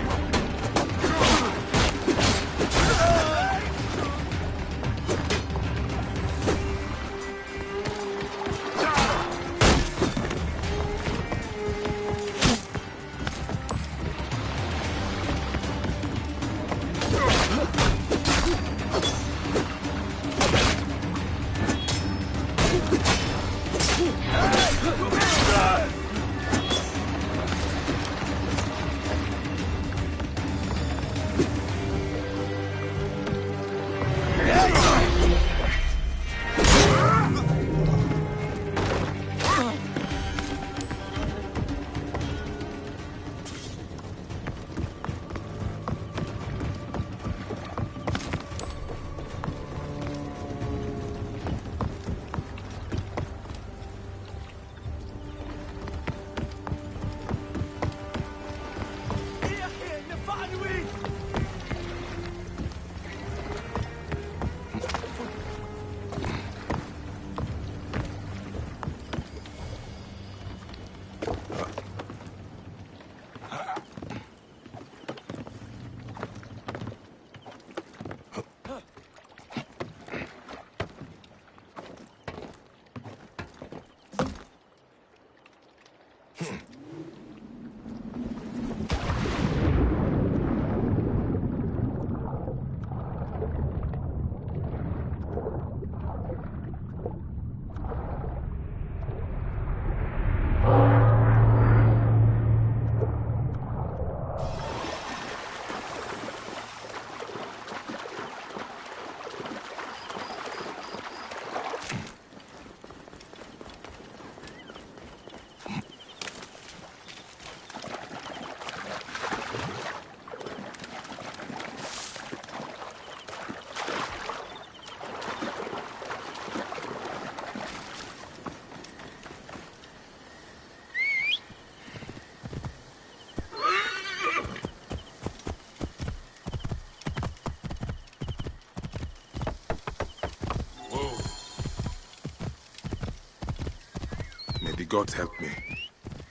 God help me.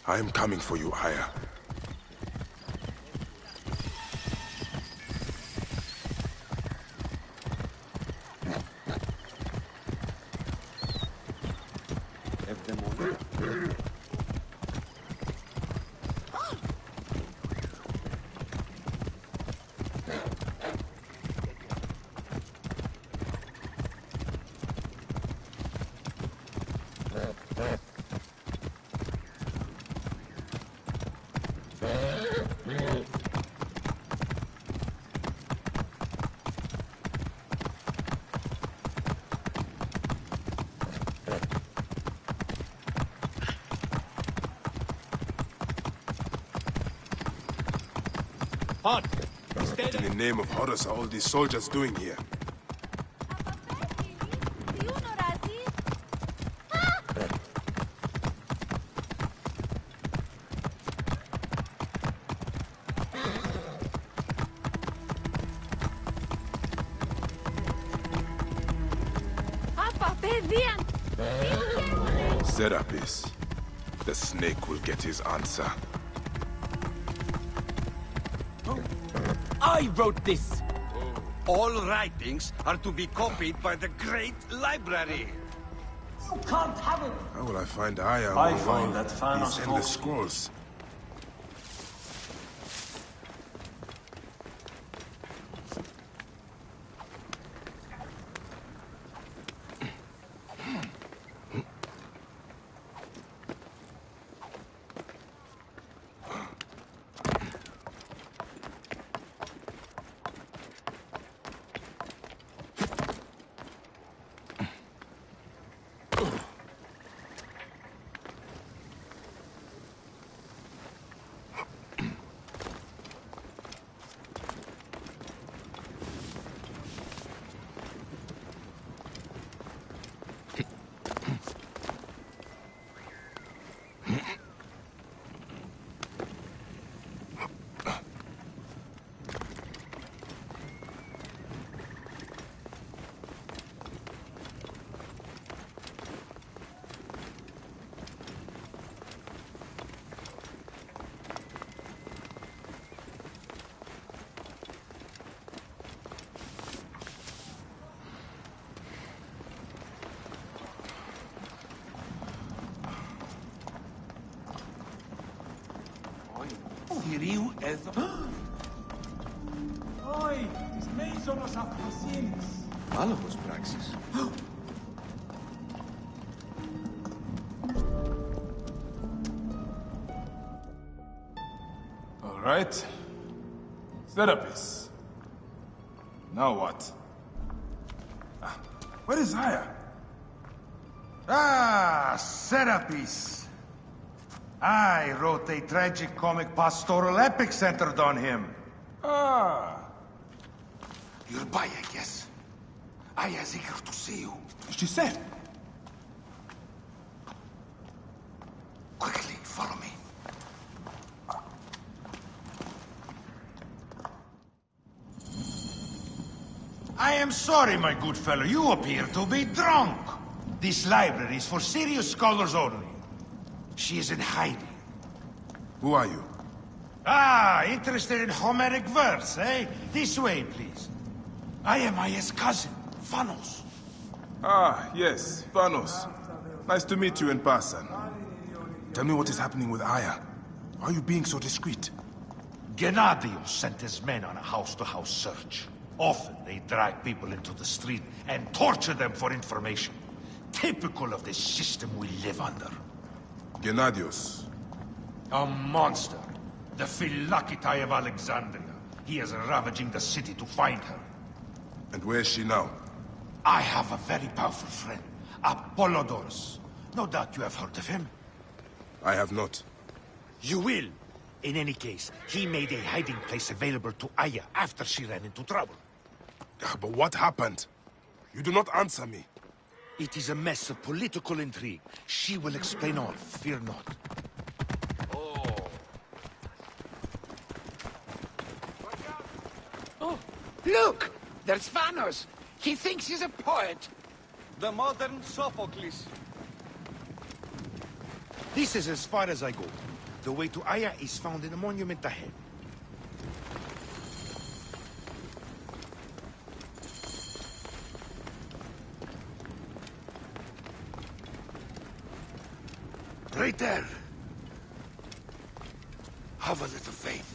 I am coming for you, Aya. What in the name of Horus are all these soldiers doing here? Serapis. The snake will get his answer. I wrote this. All writings are to be copied by the Great Library. You can't have it. How will I find Aya I among find all that Thanos these endless scrolls? Siriu ez... Oi, τις μέιζονος αυτοσύνης. Άλογος πράξης. All right. Serapis. Now what? Where is Aya? Ah, Serapis. I wrote a tragic comic pastoral epic centered on him. Ah. You're by, I guess. Aya's eager to see you. She said. Quickly, follow me. I am sorry, my good fellow. You appear to be drunk. This library is for serious scholars only. She is in hiding. Who are you? Ah, interested in Homeric verse, eh? This way, please. I am Aya's cousin, Thanos. Ah, yes, Thanos. Nice to meet you in person. Tell me what is happening with Aya. Why are you being so discreet? Gennadios sent his men on a house-to-house search. Often they drag people into the street and torture them for information. Typical of the system we live under. Gennadios. A monster. The Philakitae of Alexandria. He is ravaging the city to find her. And where is she now? I have a very powerful friend, Apollodorus. No doubt you have heard of him. I have not. You will. In any case, he made a hiding place available to Aya after she ran into trouble. But what happened? You do not answer me. It is a mess of political intrigue. She will explain all, fear not. Oh, look! There's Thanos! He thinks he's a poet! The modern Sophocles. This is as far as I go. The way to Aya is found in the monument ahead. Right there. Have a little faith.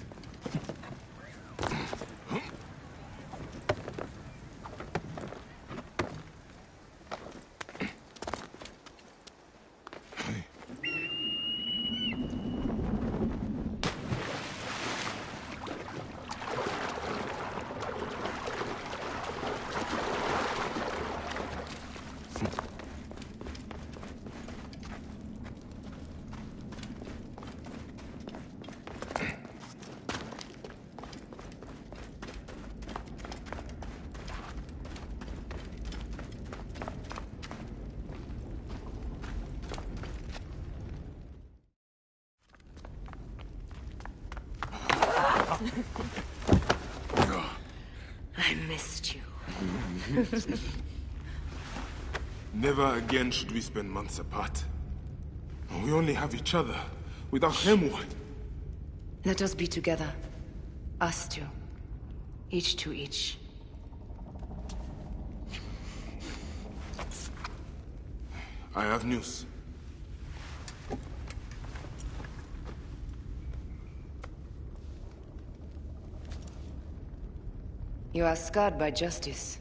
I missed you. Never again should we spend months apart. We only have each other. Without him, what? Let us be together. Us two. Each to each. I have news. You are scarred by justice.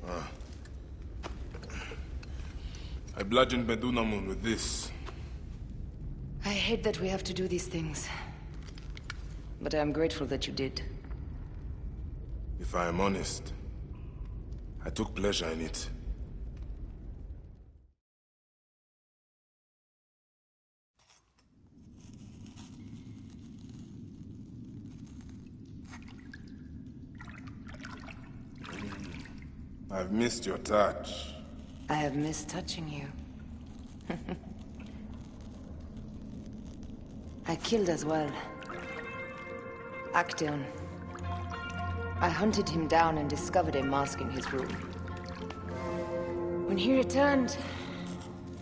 I bludgeoned Medunamun with this. I hate that we have to do these things. But I am grateful that you did. If I am honest, I took pleasure in it. I've missed your touch. I have missed touching you. I killed as well. Actaeon. I hunted him down and discovered a mask in his room. When he returned,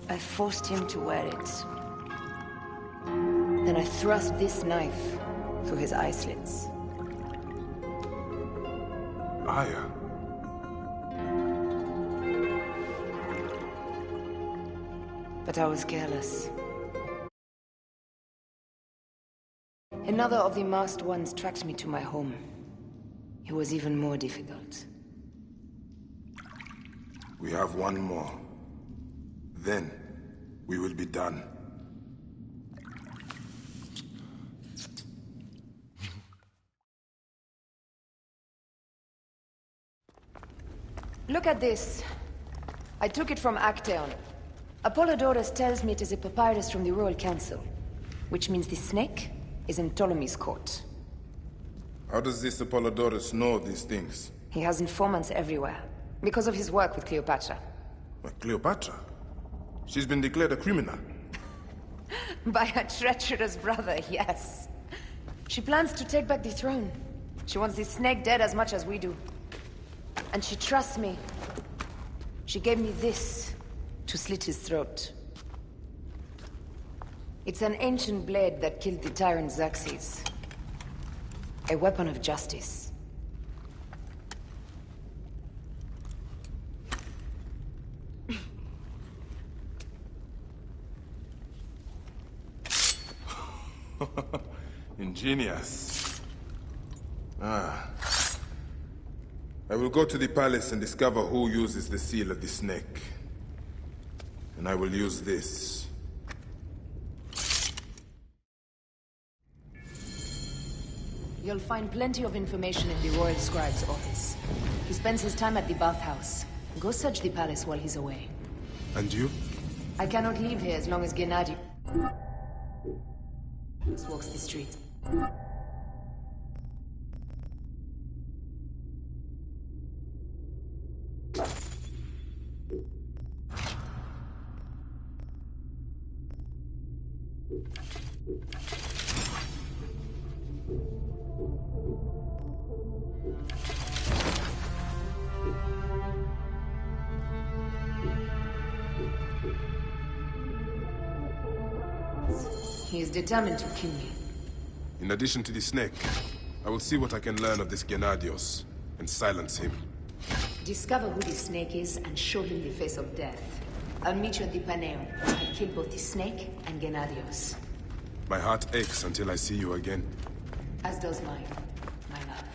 I forced him to wear it. Then I thrust this knife through his eye slits. Aya. But I was careless. Another of the masked ones tracked me to my home. It was even more difficult. We have one more. Then, we will be done. Look at this. I took it from Actaeon. Apollodorus tells me it is a papyrus from the Royal Council, which means the snake is in Ptolemy's court. How does this Apollodorus know these things? He has informants everywhere, because of his work with Cleopatra. But Cleopatra? She's been declared a criminal. By her treacherous brother, yes. She plans to take back the throne. She wants the snake dead as much as we do. And she trusts me. She gave me this to slit his throat. It's an ancient blade that killed the tyrant Xerxes. A weapon of justice. Ingenious. I will go to the palace and discover who uses the seal of the snake. And I will use this. You'll find plenty of information in the Royal Scribe's office. He spends his time at the bathhouse. Go search the palace while he's away. And you? I cannot leave here as long as Gennady walks the streets. He is determined to kill me. In addition to the snake, I will see what I can learn of this Gennadios and silence him. Discover who the snake is and show him the face of death. I'll meet you at the Paneo. I'll kill both the snake and Gennadios. My heart aches until I see you again. As does mine, my love.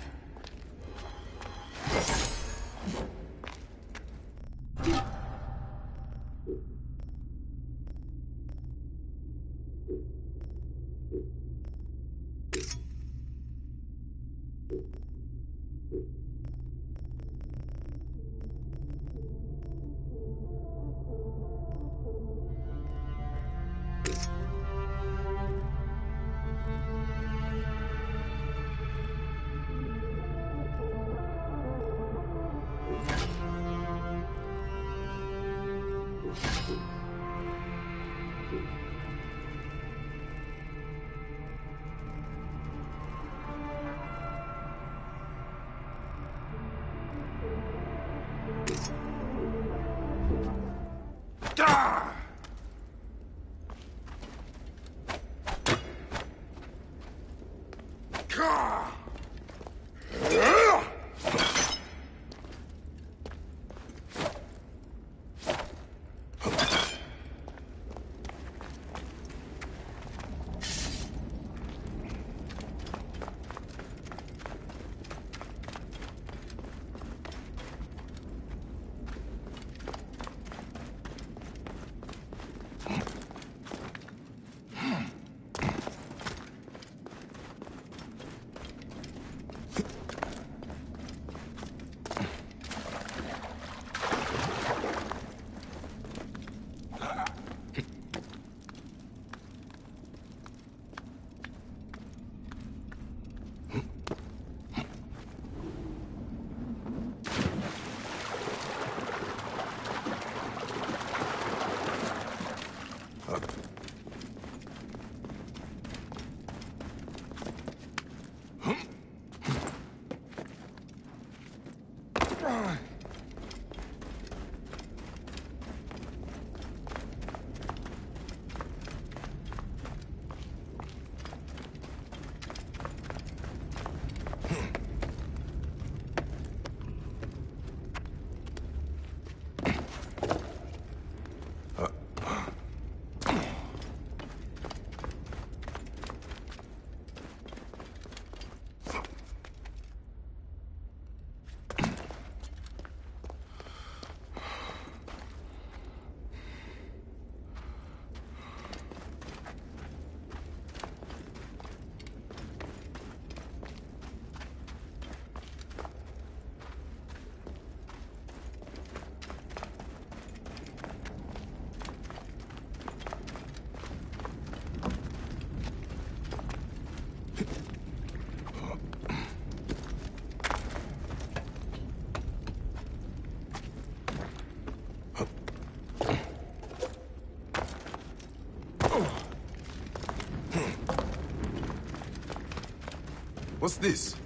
What's this?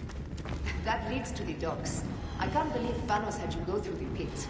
That leads to the docks. I can't believe Thanos had you go through the pit.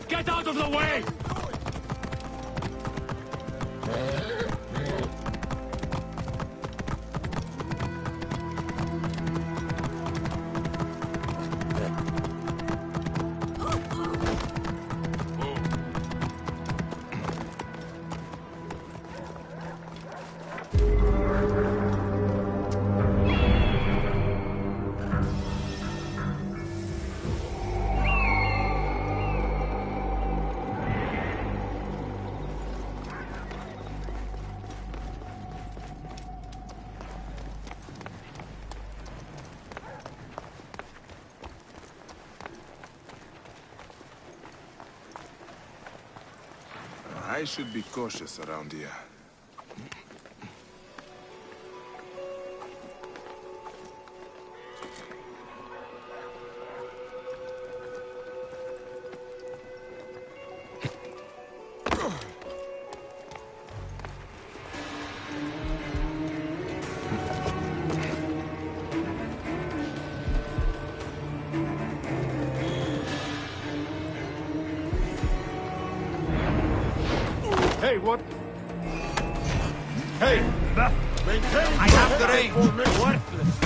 Get out of the way! I should be cautious around here. Hey, what? Hey! Maintain! I have the range. Worthless!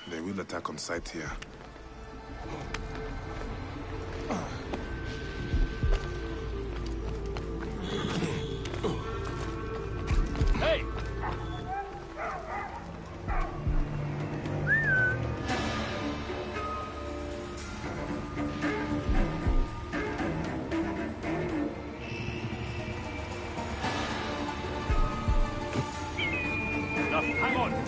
They will attack on sight here. Hey! Now, hang on!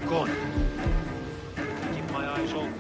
Go on. Keep my eyes open.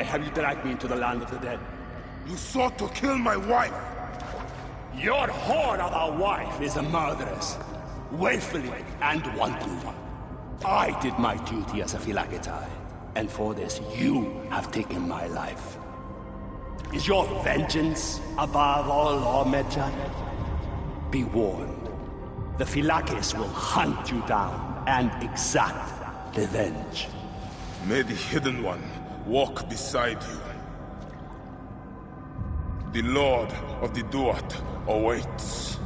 Why have you dragged me into the land of the dead? You sought to kill my wife! Your whore of a wife is a murderess, willfully and wantonly. I did my duty as a Philagetai, and for this you have taken my life. Is your vengeance above all law, Medjay? Be warned. The Philakes will hunt you down and exact revenge. May the Hidden One walk beside you. The Lord of the Duat awaits.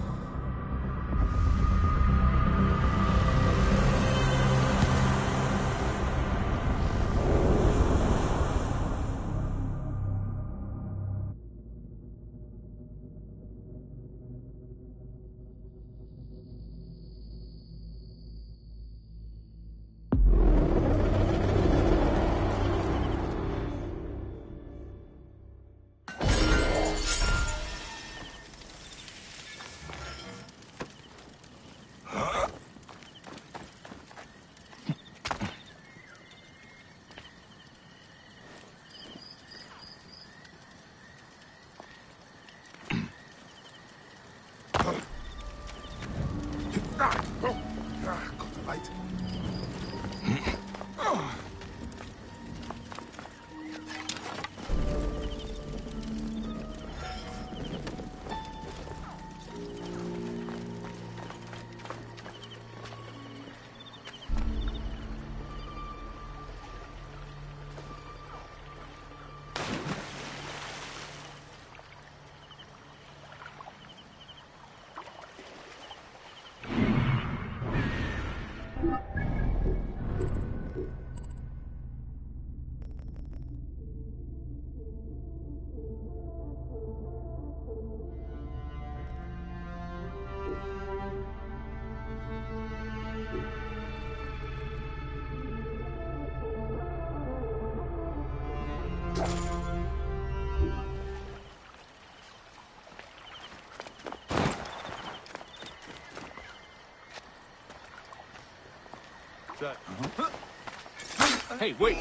Hey, wait!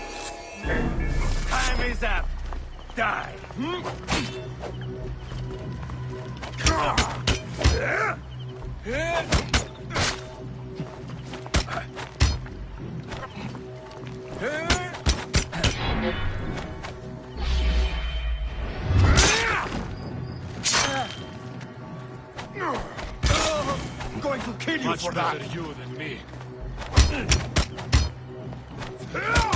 Time is up! Die! I'm going to kill you Much for that! better you than me. Ah!